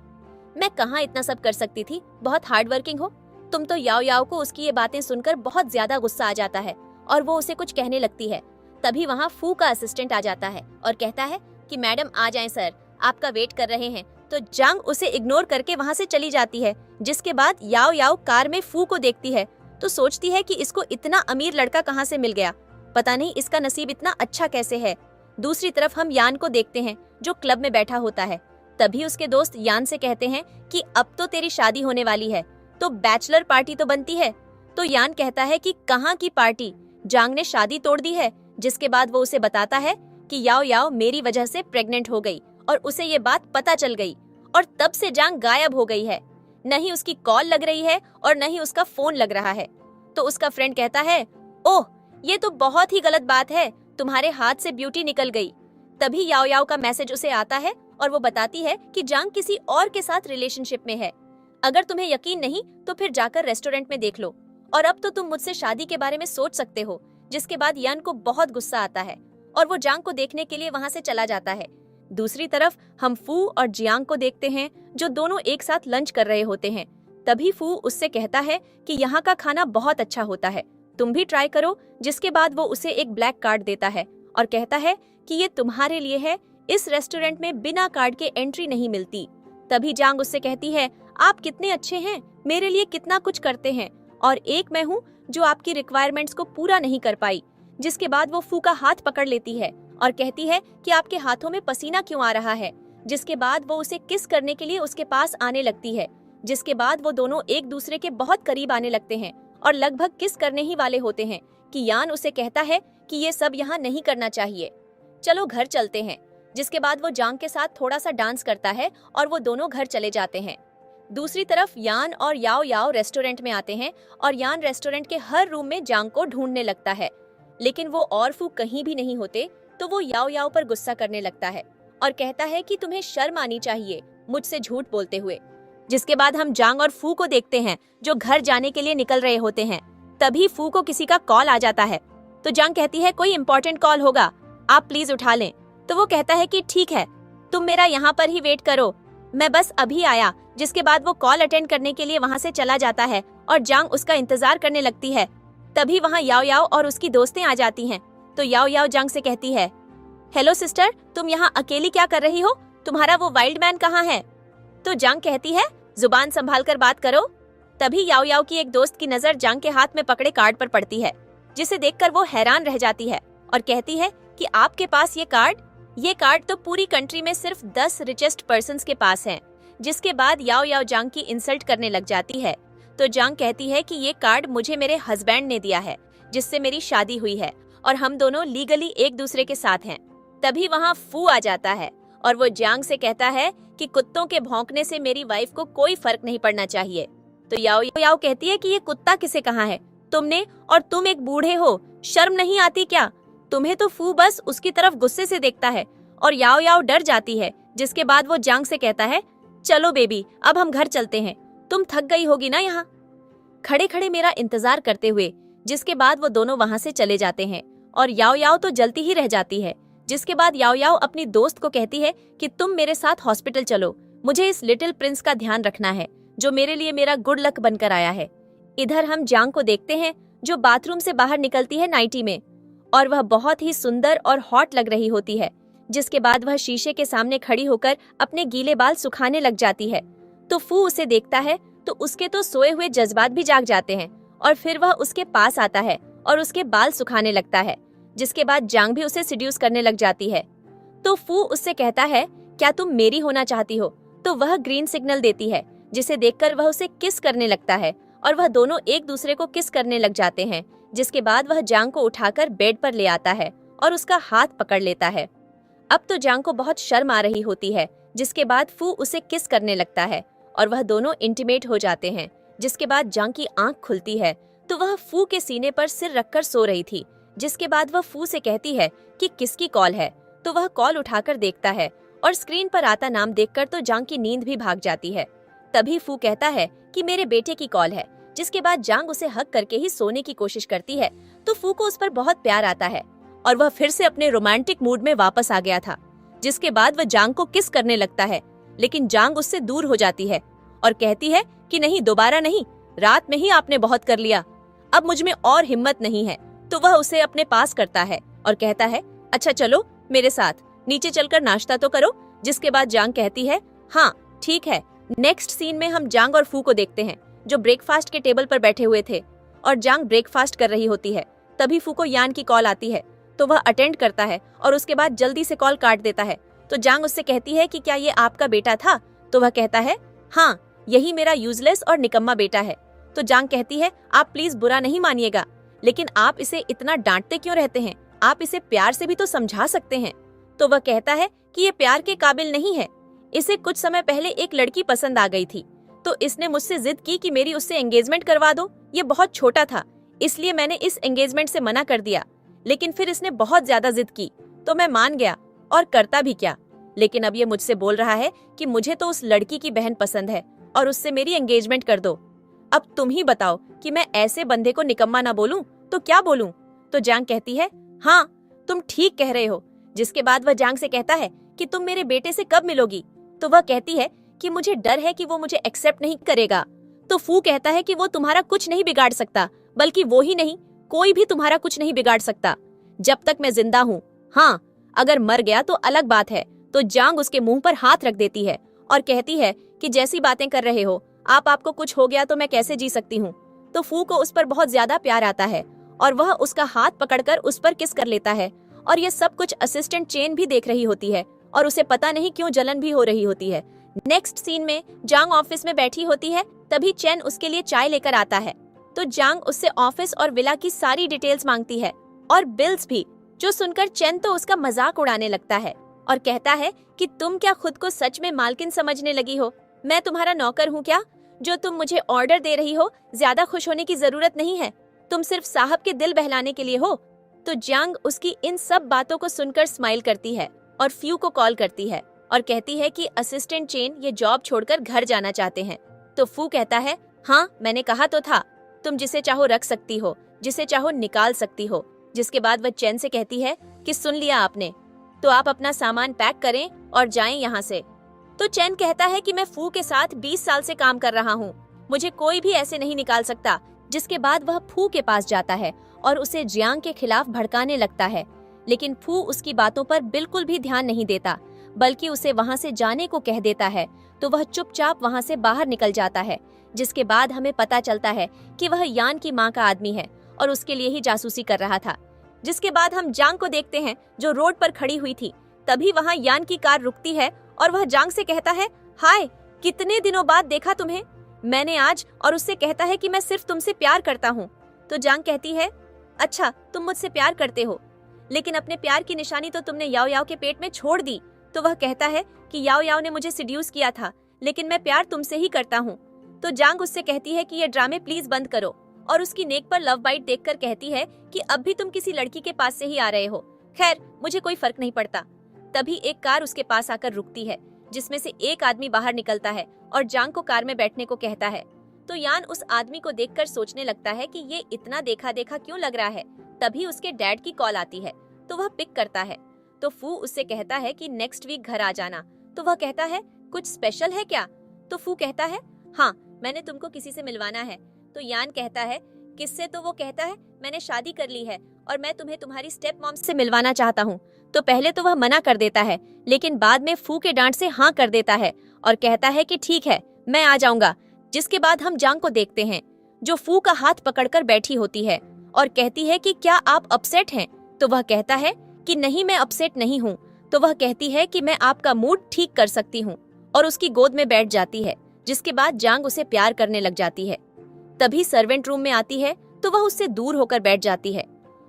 मैं कहाँ इतना सब कर सकती थी, बहुत हार्ड वर्किंग हो तुम तो। याओ याओ को उसकी ये बातें सुनकर बहुत ज्यादा गुस्सा आ जाता है और वो उसे कुछ कहने लगती है। तभी वहाँ फू का असिस्टेंट आ जाता है और कहता है कि मैडम आ जाएं सर, आपका वेट कर रहे हैं। तो जांग उसे इग्नोर करके वहाँ से चली जाती है। जिसके बाद याओ याओ कार में फू को देखती है तो सोचती है कि इसको इतना अमीर लड़का कहाँ से मिल गया, पता नहीं इसका नसीब इतना अच्छा कैसे है। दूसरी तरफ हम यान को देखते हैं जो क्लब में बैठा होता है। तभी उसके दोस्त यान से कहते हैं कि अब तो तेरी शादी होने वाली है, तो बैचलर पार्टी तो बनती है। तो यान कहता है कि कहाँ की पार्टी, जांग ने शादी तोड़ दी है। जिसके बाद वो उसे बताता है कि याओ याओ मेरी वजह से प्रेग्नेंट हो गई और उसे ये बात पता चल गई और तब से जांग गायब हो गई है। न ही उसकी कॉल लग रही है और न ही उसका फोन लग रहा है। तो उसका फ्रेंड कहता है, ओह ये तो बहुत ही गलत बात है, तुम्हारे हाथ से ब्यूटी निकल गई। तभी याओ याओ का मैसेज उसे आता है और वो बताती है कि जांग किसी और के साथ रिलेशनशिप में है। अगर तुम्हें यकीन नहीं तो फिर जाकर रेस्टोरेंट में देख लो, और अब तो तुम मुझसे शादी के बारे में सोच सकते हो। जिसके बाद यान को बहुत गुस्सा आता है और वो जांग को देखने के लिए वहाँ से चला जाता है। दूसरी तरफ हम फू और जियांग को देखते हैं जो दोनों एक साथ लंच कर रहे होते हैं। तभी फू उससे कहता है कि यहाँ का खाना बहुत अच्छा होता है, तुम भी ट्राई करो। जिसके बाद वो उसे एक ब्लैक कार्ड देता है और कहता है कि ये तुम्हारे लिए है, इस रेस्टोरेंट में बिना कार्ड के एंट्री नहीं मिलती। तभी जांग उससे कहती है, आप कितने अच्छे हैं, मेरे लिए कितना कुछ करते हैं, और एक मैं हूँ जो आपकी रिक्वायरमेंट्स को पूरा नहीं कर पाई। जिसके बाद वो फू का हाथ पकड़ लेती है और कहती है कि आपके हाथों में पसीना क्यों आ रहा है। जिसके बाद वो उसे किस करने के लिए उसके पास आने लगती है। जिसके बाद वो दोनों एक दूसरे के बहुत करीब आने लगते हैं और लगभग किस करने ही वाले होते हैं कि यान उसे कहता है कि ये सब यहाँ नहीं करना चाहिए, चलो घर चलते हैं। जिसके बाद वो जांग के साथ थोड़ा सा डांस करता है और वो दोनों घर चले जाते हैं। दूसरी तरफ यान और याओ याओ रेस्टोरेंट में आते हैं और यान रेस्टोरेंट के हर रूम में जांग को ढूंढने लगता है, लेकिन वो और फू कहीं भी नहीं होते। तो वो याओ याओ पर गुस्सा करने लगता है और कहता है कि तुम्हें शर्म आनी चाहिए मुझसे झूठ बोलते हुए। जिसके बाद हम जांग और फू को देखते हैं जो घर जाने के लिए निकल रहे होते हैं। तभी फू को किसी का कॉल आ जाता है तो जांग कहती है, कोई इम्पोर्टेंट कॉल होगा, आप प्लीज उठा लें। तो वो कहता है कि ठीक है, तुम मेरा यहाँ पर ही वेट करो, मैं बस अभी आया। जिसके बाद वो कॉल अटेंड करने के लिए वहाँ से चला जाता है और जांग उसका इंतजार करने लगती है। तभी वहाँ याओ याओ और उसकी दोस्तें आ जाती हैं। तो याओ याओ जांग से कहती है, हेलो सिस्टर, तुम यहाँ अकेली क्या कर रही हो, तुम्हारा वो वाइल्ड मैन कहाँ है? तो जांग कहती है, जुबान संभाल कर बात करो। तभी याओ याओ की एक दोस्त की नजर जांग के हाथ में पकड़े कार्ड पर पड़ती है, जिसे देखकर वो हैरान रह जाती है और कहती है कि आपके पास ये कार्ड तो पूरी कंट्री में सिर्फ 10 रिचेस्ट पर्संस के पास हैं। जिसके बाद याओ याओ जांग की इंसल्ट करने लग जाती है। तो जांग कहती है कि ये कार्ड मुझे मेरे हस्बैंड ने दिया है, जिससे मेरी शादी हुई है और हम दोनों लीगली एक दूसरे के साथ हैं। तभी वहाँ फू आ जाता है और वो जांग से कहता है कि कुत्तों के भौंकने से मेरी वाइफ को कोई फर्क नहीं पड़ना चाहिए। तो याओ याओ कहती है कि ये कुत्ता किसे कहा है तुमने, और तुम एक बूढ़े हो, शर्म नहीं आती क्या? तुम्हें तो फू बस उसकी तरफ गुस्से से देखता है। और याओ याओ डर जाती है, जिसके बाद वो जांग से कहता है चलो बेबी, अब हम घर चलते हैं, तुम थक गई होगी ना यहाँ खड़े खड़े मेरा इंतजार करते हुए। जिसके बाद वो दोनों वहाँ से चले जाते हैं और याओ याओ तो जलती ही रह जाती है। जिसके बाद याओ याओ अपनी दोस्त को कहती है कि तुम मेरे साथ हॉस्पिटल चलो, मुझे इस लिटिल प्रिंस का ध्यान रखना है जो मेरे लिए मेरा गुड लक बनकर आया है। इधर हम जांग को देखते हैं जो बाथरूम से बाहर निकलती है नाइटी में, और वह बहुत ही सुंदर और हॉट लग रही होती है। जिसके बाद वह शीशे के सामने खड़ी होकर अपने गीले बाल सुखाने लग जाती है। तो फू उसे देखता है तो उसके तो सोए हुए जज्बात भी जाग जाते हैं और फिर वह उसके पास आता है और उसके बाल सुखाने लगता है। जिसके बाद जांग भी उसे सिड्यूस करने लग जाती है। तो फू उससे कहता है क्या तुम मेरी होना चाहती हो? तो वह ग्रीन सिग्नल देती है, जिसे देखकर वह उसे किस करने लगता है और वह दोनों एक दूसरे को किस करने लग जाते हैं। जिसके बाद वह जांग को उठाकर बेड पर ले आता है और उसका हाथ पकड़ लेता है। अब तो जांग को बहुत शर्म आ रही होती है। जिसके बाद फू उसे किस करने लगता है और वह दोनों इंटीमेट हो जाते हैं। जिसके बाद जांग की आंख खुलती है तो वह फू के सीने पर सिर रखकर सो रही थी। जिसके बाद वह फू से कहती है कि किसकी कॉल है। तो वह कॉल उठाकर देखता है और स्क्रीन पर आता नाम देखकर तो जांग की नींद भी भाग जाती है। तभी फू कहता है कि मेरे बेटे की कॉल है। जिसके बाद जांग उसे हक करके ही सोने की कोशिश करती है। तो फू को उस पर बहुत प्यार आता है और वह फिर से अपने रोमांटिक मूड में वापस आ गया था। जिसके बाद वह जांग को किस करने लगता है, लेकिन जांग उससे दूर हो जाती है और कहती है कि नहीं, दोबारा नहीं, रात में ही आपने बहुत कर लिया, अब मुझ में और हिम्मत नहीं है। तो वह उसे अपने पास करता है और कहता है अच्छा चलो मेरे साथ, नीचे चलकर नाश्ता तो करो। जिसके बाद जांग कहती है हाँ ठीक है। नेक्स्ट सीन में हम जांग और फू को देखते हैं जो ब्रेकफास्ट के टेबल पर बैठे हुए थे और जांग ब्रेकफास्ट कर रही होती है। तभी फू को यान की कॉल आती है तो वह अटेंड करता है और उसके बाद जल्दी से कॉल काट देता है। तो जांग उससे कहती है कि क्या ये आपका बेटा था? तो वह कहता है हाँ, यही मेरा यूजलेस और निकम्मा बेटा है। तो जांग कहती है आप प्लीज बुरा नहीं मानिएगा, लेकिन आप इसे इतना डांटते क्यों रहते हैं? आप इसे प्यार से भी तो समझा सकते हैं। तो वह कहता है कि ये प्यार के काबिल नहीं है। इसे कुछ समय पहले एक लड़की पसंद आ गई थी, तो इसने मुझसे जिद की कि मेरी उससे एंगेजमेंट करवा दो। ये बहुत छोटा था, इसलिए मैंने इस एंगेजमेंट से मना कर दिया, लेकिन फिर इसने बहुत ज्यादा जिद की तो मैं मान गया और करता भी क्या। लेकिन अब ये मुझसे बोल रहा है कि मुझे तो उस लड़की की बहन पसंद है और उससे मेरी एंगेजमेंट कर दो। अब तुम ही बताओ कि मैं ऐसे बंदे को निकम्मा ना बोलूं तो क्या बोलूं? तो जांग कहती है हाँ तुम ठीक कह रहे हो। जिसके बाद वह जांग से कहता है कि तुम मेरे बेटे से कब मिलोगी? तो वह कहती है कि मुझे डर है कि वो मुझे एक्सेप्ट नहीं करेगा। तो फू कहता है कि वो तुम्हारा कुछ नहीं बिगाड़ सकता, बल्कि वो ही नहीं, कोई भी तुम्हारा कुछ नहीं बिगाड़ सकता जब तक मैं जिंदा हूँ। हाँ, अगर मर गया तो अलग बात है। तो जांग उसके मुंह पर हाथ रख देती है और कहती है कि जैसी बातें कर रहे हो आप, आपको कुछ हो गया तो मैं कैसे जी सकती हूँ। तो फू को उस पर बहुत ज्यादा प्यार आता है और वह उसका हाथ पकड़कर उस पर किस कर लेता है। और ये सब कुछ असिस्टेंट चेन भी देख रही होती है और उसे पता नहीं क्यों जलन भी हो रही होती है। नेक्स्ट सीन में जांग ऑफिस में बैठी होती है, तभी चेन उसके लिए चाय लेकर आता है। तो जांग उससे ऑफिस और विला की सारी डिटेल्स मांगती है और बिल्स भी, जो सुनकर चेन तो उसका मजाक उड़ाने लगता है और कहता है कि तुम क्या खुद को सच में मालकिन समझने लगी हो? मैं तुम्हारा नौकर हूँ क्या जो तुम मुझे ऑर्डर दे रही हो? ज्यादा खुश होने की जरूरत नहीं है, तुम सिर्फ साहब के दिल बहलाने के लिए हो। तो जांग उसकी इन सब बातों को सुनकर स्माइल करती है और फ्यू को कॉल करती है और कहती है कि असिस्टेंट चेन ये जॉब छोड़कर घर जाना चाहते हैं। तो फू कहता है हाँ, मैंने कहा तो था, तुम जिसे चाहो रख सकती हो, जिसे चाहो निकाल सकती हो। जिसके बाद वह चेन से कहती है कि सुन लिया आपने, तो आप अपना सामान पैक करें और जाएं यहाँ से। तो चेन कहता है कि मैं फू के साथ 20 साल से काम कर रहा हूँ, मुझे कोई भी ऐसे नहीं निकाल सकता। जिसके बाद वह फू के पास जाता है और उसे जियांग के खिलाफ भड़काने लगता है, लेकिन फू उसकी बातों पर बिल्कुल भी ध्यान नहीं देता, बल्कि उसे वहाँ से जाने को कह देता है। तो वह चुपचाप वहाँ से बाहर निकल जाता है। जिसके बाद हमें पता चलता है कि वह यान की माँ का आदमी है और उसके लिए ही जासूसी कर रहा था। जिसके बाद हम जांग को देखते हैं जो रोड पर खड़ी हुई थी। तभी वहाँ यान की कार रुकती है और वह जांग से कहता है हाय, कितने दिनों बाद देखा तुम्हें मैंने आज। और उससे कहता है कि मैं सिर्फ तुमसे प्यार करता हूँ। तो जांग कहती है, अच्छा तुम मुझसे प्यार करते हो, लेकिन अपने प्यार की निशानी तो तुमने याओ याओ के पेट में छोड़ दी। तो वह कहता है कि याओ याओ ने मुझे सिड्यूस किया था, लेकिन मैं प्यार तुमसे ही करता हूँ। तो जांग उससे कहती है कि ये ड्रामे प्लीज बंद करो, और उसकी नेक पर लव बाइट देखकर कहती है कि अब भी तुम किसी लड़की के पास से ही आ रहे हो। खैर मुझे कोई फर्क नहीं पड़ता। तभी एक कार उसके पास आकर रुकती है, जिसमें से एक आदमी बाहर निकलता है और जांग को कार में बैठने को कहता है। तो यान उस आदमी को देखकर सोचने लगता है कि ये इतना देखा देखा क्यों लग रहा है। तभी उसके डैड की कॉल आती है, तो वह पिक करता है। तो फू उससे कहता है कि नेक्स्ट वीक घर आ जाना। तो वह कहता है, कुछ स्पेशल है क्या? तो फू कहता है, हाँ मैंने तुमको किसी से मिलवाना है। तो यान कहता है, किससे? तो वो कहता है, मैंने शादी कर ली है और मैं तुम्हें तुम्हारी स्टेप मॉम से मिलवाना चाहता हूँ। तो पहले तो वह मना कर देता है, लेकिन बाद में फू के डांट से हाँ कर देता है और कहता है कि ठीक है मैं आ जाऊंगा। जिसके बाद हम जांग को देखते हैं, जो फू का हाथ पकड़कर बैठी होती है और कहती है कि क्या आप अपसेट हैं? तो वह कहता है कि नहीं मैं अपसेट नहीं हूँ। तो वह कहती है कि मैं आपका मूड ठीक कर सकती हूँ, और उसकी गोद में बैठ जाती है। जिसके बाद जांग उसे प्यार करने लग जाती है। तभी सर्वेंट रूम में आती है, तो वह उससे दूर होकर बैठ जाती है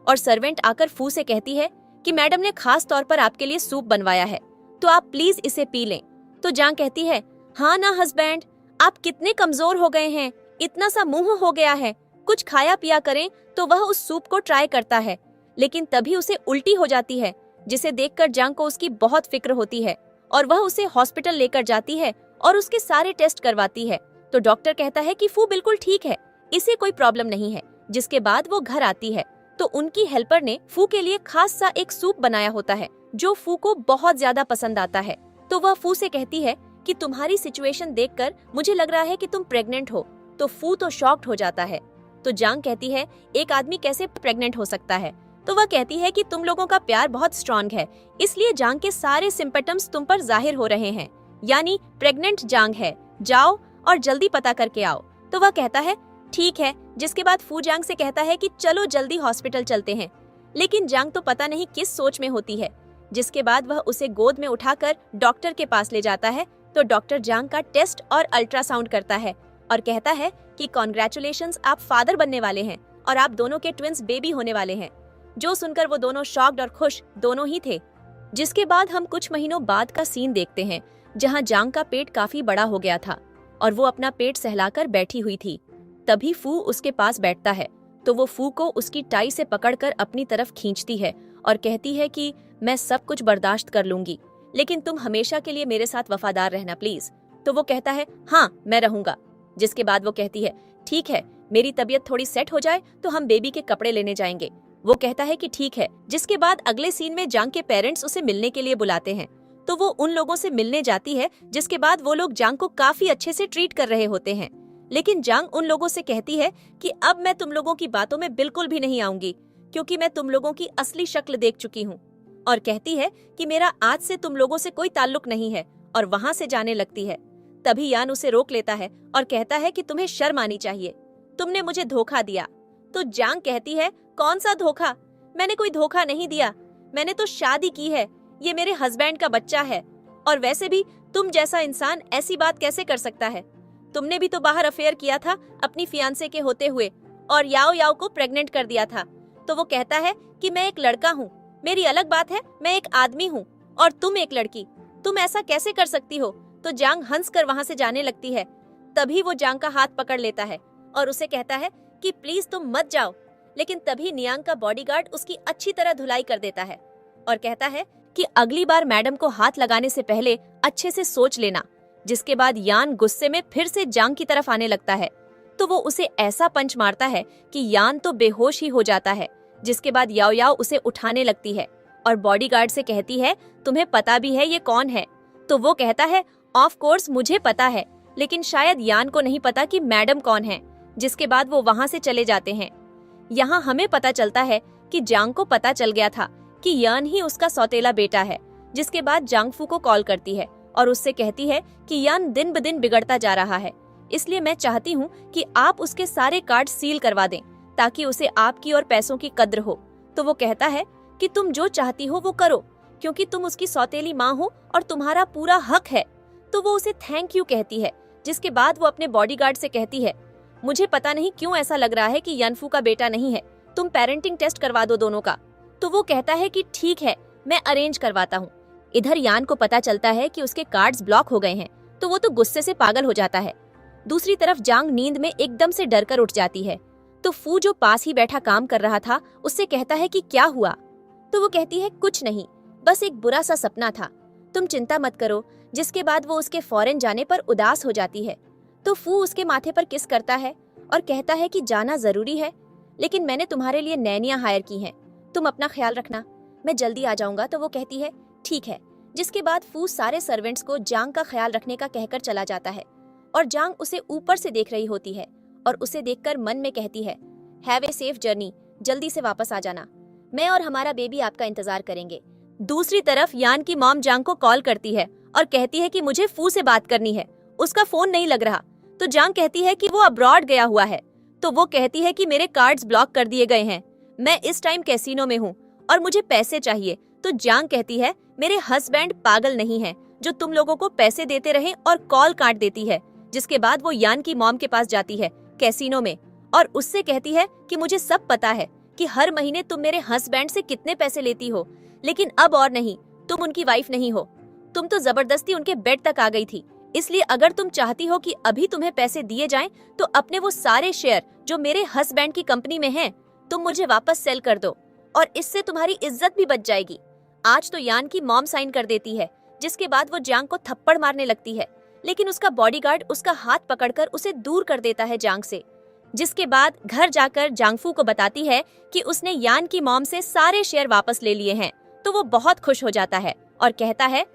और सर्वेंट आकर फू से कहती है कि मैडम ने खास तौर पर आपके लिए सूप बनवाया है, तो आप प्लीज इसे पी लें। तो जांग कहती है, हाँ ना हस्बैंड, आप कितने कमजोर हो गए हैं, इतना सा मुंह हो गया है, कुछ खाया पिया करें। तो वह उस सूप को ट्राई करता है, लेकिन तभी उसे उल्टी हो जाती है, जिसे देखकर जांग को उसकी बहुत फिक्र होती है और वह उसे हॉस्पिटल लेकर जाती है और उसके सारे टेस्ट करवाती है। तो डॉक्टर कहता है कि फू बिल्कुल ठीक है, इसे कोई प्रॉब्लम नहीं है। जिसके बाद वो घर आती है, तो उनकी हेल्पर ने फू के लिए खास सा एक सूप बनाया होता है, जो फू को बहुत ज्यादा पसंद आता है। तो वह फू से कहती है कि तुम्हारी सिचुएशन देखकर मुझे लग रहा है कि तुम प्रेग्नेंट हो। तो फू तो शॉक्ड हो जाता है। तो जांग कहती है, एक आदमी कैसे प्रेग्नेंट हो सकता है? तो वह कहती है कि तुम लोगों का प्यार बहुत स्ट्रांग है, इसलिए जांग के सारे सिम्पटम्स तुम पर जाहिर हो रहे हैं, यानी प्रेग्नेंट जांग है, जाओ और जल्दी पता करके आओ। तो वह कहता है ठीक है। जिसके बाद फू जांग से कहता है कि चलो जल्दी हॉस्पिटल चलते हैं, लेकिन जांग तो पता नहीं किस सोच में होती है। जिसके बाद वह उसे गोद में उठाकर डॉक्टर के पास ले जाता है। तो डॉक्टर जांग का टेस्ट और अल्ट्रासाउंड करता है और कहता है कि कॉन्ग्रेचुलेशंस, आप फादर बनने वाले हैं और आप दोनों के ट्विंस बेबी होने वाले हैं। जो सुनकर वो दोनों शॉक्ड और खुश दोनों ही थे। जिसके बाद हम कुछ महीनों बाद का सीन देखते हैं, जहां जांग का पेट काफी बड़ा हो गया था और वो अपना पेट सहलाकर बैठी हुई थी। तभी फू उसके पास बैठता है, तो वो फू को उसकी टाई से पकड़कर अपनी तरफ खींचती है और कहती है कि मैं सब कुछ बर्दाश्त कर लूंगी, लेकिन तुम हमेशा के लिए मेरे साथ वफादार रहना प्लीज। तो वो कहता है, हाँ मैं रहूंगा। जिसके बाद वो कहती है, ठीक है, मेरी तबीयत थोड़ी सेट हो जाए तो हम बेबी के कपड़े लेने जाएंगे। वो कहता है कि ठीक है। जिसके बाद अगले सीन में जांग के पेरेंट्स उसे मिलने के लिए बुलाते हैं, तो वो उन लोगों से मिलने जाती है। जिसके बाद वो लोग जांग को काफी अच्छे से ट्रीट कर रहे होते हैं, लेकिन जांग उन लोगों से कहती है कि अब मैं तुम लोगों की बातों में बिल्कुल भी नहीं आऊंगी, क्योंकि मैं तुम लोगों की असली शक्ल देख चुकी हूँ। और कहती है कि मेरा आज से तुम लोगों से कोई ताल्लुक नहीं है, और वहाँ से जाने लगती है। तभी यान उसे रोक लेता है और कहता है कि तुम्हें शर्म आनी चाहिए, तुमने मुझे धोखा दिया। तो जांग कहती है, कौन सा धोखा? मैंने कोई धोखा नहीं दिया, मैंने तो शादी की है, ये मेरे हस्बैंड का बच्चा है। और वैसे भी तुम जैसा इंसान ऐसी बात कैसे कर सकता है? तुमने भी तो बाहर अफेयर किया था अपनी फियांसे के होते हुए और याओ याओ को प्रेग्नेंट कर दिया था। तो वो कहता है कि मैं एक लड़का हूँ, मेरी अलग बात है, मैं एक आदमी हूँ और तुम एक लड़की, तुम ऐसा कैसे कर सकती हो? तो जांग हंस कर वहाँ से जाने लगती है। तभी वो जांग का हाथ पकड़ लेता है और उसे कहता है कि प्लीज तुम मत जाओ। लेकिन तभी नियांग का बॉडीगार्ड उसकी अच्छी तरह धुलाई कर देता है और कहता है कि अगली बार मैडम को हाथ लगाने से पहले अच्छे से सोच लेना। जिसके बाद यान गुस्से में फिर से जांग की तरफ आने लगता है, तो वो उसे ऐसा पंच मारता है कि यान तो बेहोश ही हो जाता है। जिसके बाद याओ याओ उसे उठाने लगती है और बॉडीगार्ड से कहती है, तुम्हें पता भी है ये कौन है? तो वो कहता है, ऑफ कोर्स मुझे पता है, लेकिन शायद यान को नहीं पता कि मैडम कौन है। जिसके बाद वो वहाँ से चले जाते हैं। यहाँ हमें पता चलता है कि जांग को पता चल गया था कि यान ही उसका सौतेला बेटा है। जिसके बाद जांग फू को कॉल करती है और उससे कहती है कि यान दिन ब दिन बिगड़ता जा रहा है, इसलिए मैं चाहती हूँ कि आप उसके सारे कार्ड सील करवा दें ताकि उसे आपकी और पैसों की कद्र हो। तो वो कहता है कि तुम जो चाहती हो वो करो, क्योंकि तुम उसकी सौतेली माँ हो और तुम्हारा पूरा हक है। तो वो उसे थैंक यू कहती है, जिसके बाद वो अपने बॉडीगार्ड से कहती है, मुझे पता नहीं क्यों ऐसा लग रहा है कि यनफू का बेटा नहीं है, तुम पेरेंटिंग टेस्ट करवा दो दोनों का। तो वो कहता है कि ठीक है, मैं अरेंज करवाता हूँ। इधर यान को पता चलता है कि उसके कार्ड्स ब्लॉक हो गए हैं, तो वो तो गुस्से से पागल हो जाता है। दूसरी तरफ जांग नींद में एकदम से डरकर उठ जाती है, तो फू जो पास ही बैठा काम कर रहा था उससे कहता है कि क्या हुआ। तो वो कहती है कुछ नहीं, बस एक बुरा सा सपना था, तुम चिंता मत करो। जिसके बाद वो उसके फॉरेन जाने पर उदास हो जाती है। तो फू उसके माथे पर किस करता है और कहता है कि जाना जरूरी है, लेकिन मैंने तुम्हारे लिए नैनियां हायर की हैं, तुम अपना ख्याल रखना, मैं जल्दी आ जाऊंगा। तो वो कहती है ठीक है। जिसके बाद फू सारे सर्वेंट्स को जांग का ख्याल रखने का कहकर चला जाता है और जांग उसे ऊपर से देख रही होती है और उसे देखकर मन में कहती है, हैव ए सेफ जर्नी, जल्दी से वापस आ जाना, मैं और हमारा बेबी आपका इंतजार करेंगे। दूसरी तरफ यान की मॉम जांग को कॉल करती है और कहती है कि मुझे फू से बात करनी है, उसका फोन नहीं लग रहा। तो जांग कहती है कि वो अब्रॉड गया हुआ है। तो वो कहती है कि मेरे कार्ड्स ब्लॉक कर दिए गए हैं, मैं इस टाइम कैसीनो में हूँ और मुझे पैसे चाहिए। तो जांग कहती है मेरे हस्बैंड पागल नहीं है जो तुम लोगों को पैसे देते रहे, और कॉल काट देती है। जिसके बाद वो यान की मॉम के पास जाती है कैसीनो में और उससे कहती है कि मुझे सब पता है कि हर महीने तुम मेरे हस्बैंड से कितने पैसे लेती हो, लेकिन अब और नहीं, तुम उनकी वाइफ नहीं हो, तुम तो जबरदस्ती उनके बेड तक आ गई थी। इसलिए अगर तुम चाहती हो कि अभी तुम्हें पैसे दिए जाएं, तो अपने वो सारे शेयर जो मेरे हस्बैंड की कंपनी में हैं, तुम मुझे वापस सेल कर दो और इससे तुम्हारी इज्जत भी बच जाएगी। आज तो यान की मॉम साइन कर देती है। जिसके बाद वो जांग को थप्पड़ मारने लगती है, लेकिन उसका बॉडीगार्ड उसका हाथ पकड़कर उसे दूर कर देता है जांग से। जिसके बाद घर जाकर जांगफू को बताती है कि उसने यान की मॉम से सारे शेयर वापस ले लिए हैं। तो वो बहुत खुश हो जाता है और कहता है,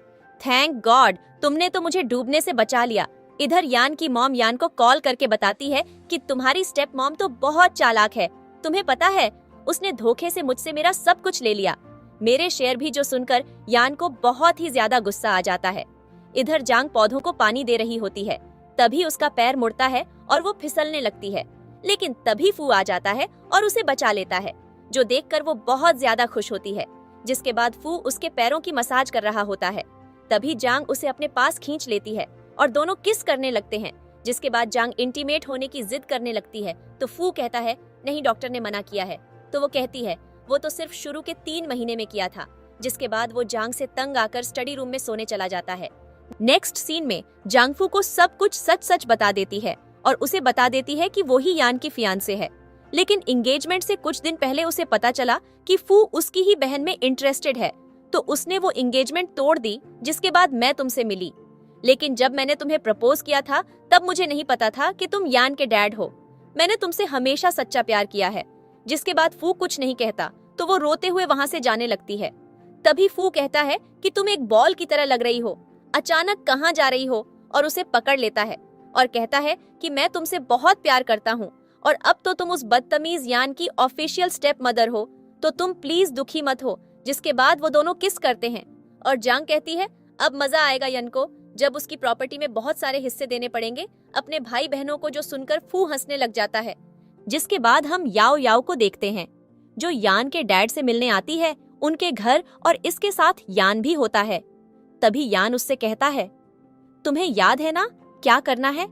थैंक गॉड, तुमने तो मुझे डूबने से बचा लिया। इधर यान की मॉम यान को कॉल करके बताती है कि तुम्हारी स्टेप मॉम तो बहुत चालाक है, तुम्हें पता है उसने धोखे से मुझसे मेरा सब कुछ ले लिया, मेरे शेयर भी। जो सुनकर यान को बहुत ही ज्यादा गुस्सा आ जाता है। इधर जांग पौधों को पानी दे रही होती है, तभी उसका पैर मुड़ता है और वो फिसलने लगती है, लेकिन तभी फू आ जाता है और उसे बचा लेता है, जो देखकर वो बहुत ज्यादा खुश होती है। जिसके बाद फू उसके पैरों की मसाज कर रहा होता है, तभी जांग उसे अपने पास खींच लेती है और दोनों किस करने लगते हैं। जिसके बाद जांग इंटीमेट होने की जिद करने लगती है, तो फू कहता है नहीं, डॉक्टर ने मना किया है। तो वो कहती है वो तो सिर्फ शुरू के 3 महीने में किया था। जिसके बाद वो जांग से तंग आकर स्टडी रूम में सोने चला जाता है। नेक्स्ट सीन में जांगफू को सब कुछ सच सच बता देती है और उसे बता देती है कि वो ही यान की फियांसे है। लेकिन एंगेजमेंट से कुछ दिन पहले उसे पता चला कि फू उसकी ही बहन में इंटरेस्टेड है, तो उसने वो एंगेजमेंट तोड़ दी। जिसके बाद मैं तुमसे मिली, लेकिन जब मैंने तुम्हें प्रपोज किया था तब मुझे नहीं पता था कि तुम यान के डैड हो। मैंने तुमसे हमेशा सच्चा प्यार किया है। जिसके बाद फू कुछ नहीं कहता, तो वो रोते हुए वहाँ से जाने लगती है। तभी फू कहता है कि तुम एक बॉल की तरह लग रही हो, अचानक कहाँ जा रही हो, और उसे पकड़ लेता है और कहता है कि मैं तुमसे बहुत प्यार करता हूँ और अब तो तुम उस बदतमीज यान की ऑफिशियल स्टेप मदर हो, तो तुम प्लीज दुखी मत हो। जिसके बाद वो दोनों किस करते हैं और जांग कहती है अब मजा आएगा यन को, जब उसकी प्रॉपर्टी में बहुत सारे हिस्से देने पड़ेंगे अपने भाई बहनों को, जो सुनकर फू हंसने लग जाता है। जिसके बाद हम याओ याओ को देखते हैं, जो यान के डैड से मिलने आती है उनके घर, और इसके साथ यान भी होता है। तभी यान उससे कहता है तुम्हें याद है ना क्या करना है?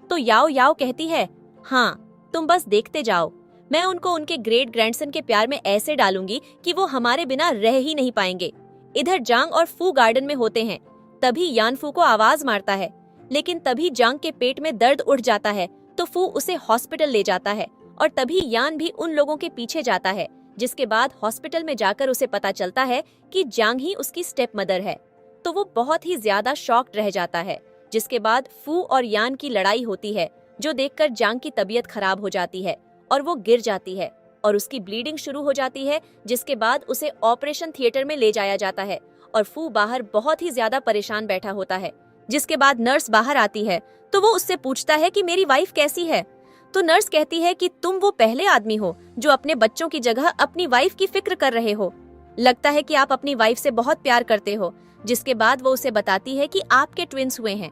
तो याओ याओ कहती है हाँ, तुम बस देखते जाओ, मैं उनको उनके ग्रेट ग्रैंडसन के प्यार में ऐसे डालूंगी कि वो हमारे बिना रह ही नहीं पाएंगे। इधर जांग और फू गार्डन में होते हैं, तभी यान फू को आवाज मारता है, लेकिन तभी जांग के पेट में दर्द उठ जाता है, तो फू उसे हॉस्पिटल ले जाता है और तभी यान भी उन लोगों के पीछे जाता है। जिसके बाद हॉस्पिटल में जाकर उसे पता चलता है कि जांग ही उसकी स्टेप मदर है, तो वो बहुत ही ज्यादा शॉक्ड रह जाता है। जिसके बाद फू और यान की लड़ाई होती है, जो देखकर जांग की तबीयत खराब हो जाती है और वो गिर जाती है और उसकी ब्लीडिंग शुरू हो जाती है। जिसके बाद उसे ऑपरेशन थिएटर में ले जाया जाता है और फू बाहर बहुत ही ज्यादा परेशान बैठा होता है। जिसके बाद नर्स बाहर आती है, तो वो उससे पूछता है कि मेरी वाइफ कैसी है? तो नर्स कहती है कि तुम वो पहले आदमी हो जो अपने बच्चों की जगह अपनी वाइफ की फिक्र कर रहे हो, लगता है कि आप अपनी वाइफ से बहुत प्यार करते हो। जिसके बाद वो उसे बताती है कि आपके ट्विंस हुए हैं,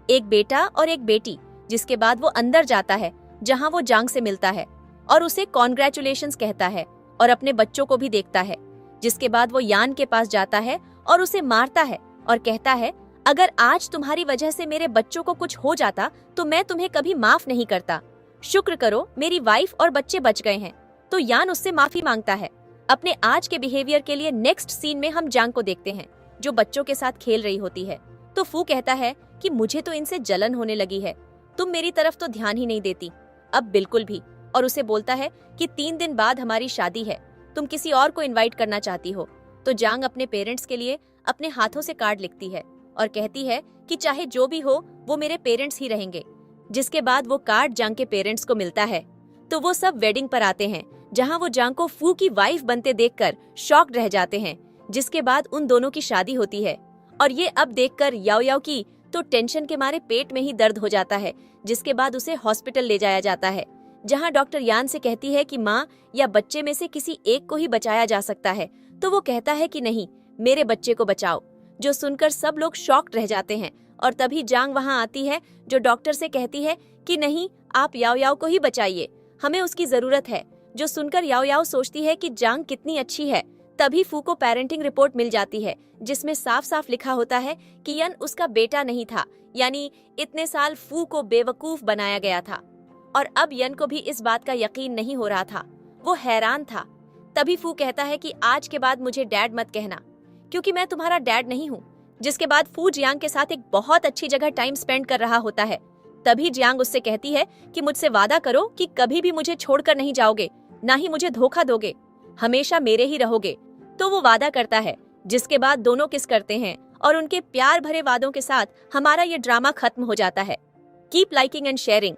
एक बेटा और एक बेटी। जिसके बाद वो अंदर जाता है जहाँ वो जांग से मिलता है और उसे कॉन्ग्रेचुलेशंस कहता है और अपने बच्चों को भी देखता है। जिसके बाद वो यान के पास जाता है और उसे मारता है और कहता है अगर आज तुम्हारी वजह से मेरे बच्चों को कुछ हो जाता तो मैं तुम्हें कभी माफ नहीं करता। शुक्र करो मेरी वाइफ और बच्चे बच गए हैं। तो यान उससे माफी मांगता है। अपने आज के बिहेवियर के लिए नेक्स्ट सीन में हम जांग को देखते हैं जो बच्चों के साथ खेल रही होती है। तो फू कहता है कि मुझे तो इनसे जलन होने लगी है, तुम मेरी तरफ तो ध्यान ही नहीं देती, अब बिल्कुल भी। और उसे बोलता है कि 3 दिन बाद हमारी शादी है, तुम किसी और को इनवाइट करना चाहती हो। तो जांग अपने पेरेंट्स के लिए अपने हाथों से कार्ड लिखती है और कहती है कि चाहे जो भी हो वो मेरे पेरेंट्स ही रहेंगे। जिसके बाद वो कार्ड जांग के पेरेंट्स को मिलता है। तो वो सब वेडिंग पर आते हैं जहां वो जांग को फू की वाइफ बनते देखकर शॉक्ड रह जाते हैं। जिसके बाद उन दोनों की शादी होती है और ये अब देखकर याओ याओ की तो टेंशन के मारे पेट में ही दर्द हो जाता है। जिसके बाद उसे हॉस्पिटल ले जाया जाता है जहां डॉक्टर यान से कहती है कि माँ या बच्चे में से किसी एक को ही बचाया जा सकता है। तो वो कहता है कि नहीं, मेरे बच्चे को बचाओ। जो सुनकर सब लोग शॉक्ड रह जाते हैं और तभी जांग वहां आती है जो डॉक्टर से कहती है कि नहीं, आप याओ याओ को ही बचाइए, हमें उसकी जरूरत है। जो सुनकर याओ याओ सोचती है कि जांग कितनी अच्छी है। तभी फू को पेरेंटिंग रिपोर्ट मिल जाती है जिसमें साफ साफ लिखा होता है कि यन उसका बेटा नहीं था, यानी इतने साल फू को बेवकूफ बनाया गया था। और अब यन को भी इस बात का यकीन नहीं हो रहा था, वो हैरान था। तभी फू कहता है कि आज के बाद मुझे डैड मत कहना क्योंकि मैं तुम्हारा डैड नहीं हूँ। जिसके बाद फू जियांग के साथ एक बहुत अच्छी जगह टाइम स्पेंड कर रहा होता है। तभी जियांग उससे कहती है कि मुझसे वादा करो कि कभी भी मुझे छोड़कर नहीं जाओगे, ना ही मुझे धोखा दोगे, हमेशा मेरे ही रहोगे। तो वो वादा करता है। जिसके बाद दोनों किस करते हैं और उनके प्यार भरे वादों के साथ हमारा ये ड्रामा खत्म हो जाता है। Keep liking and sharing.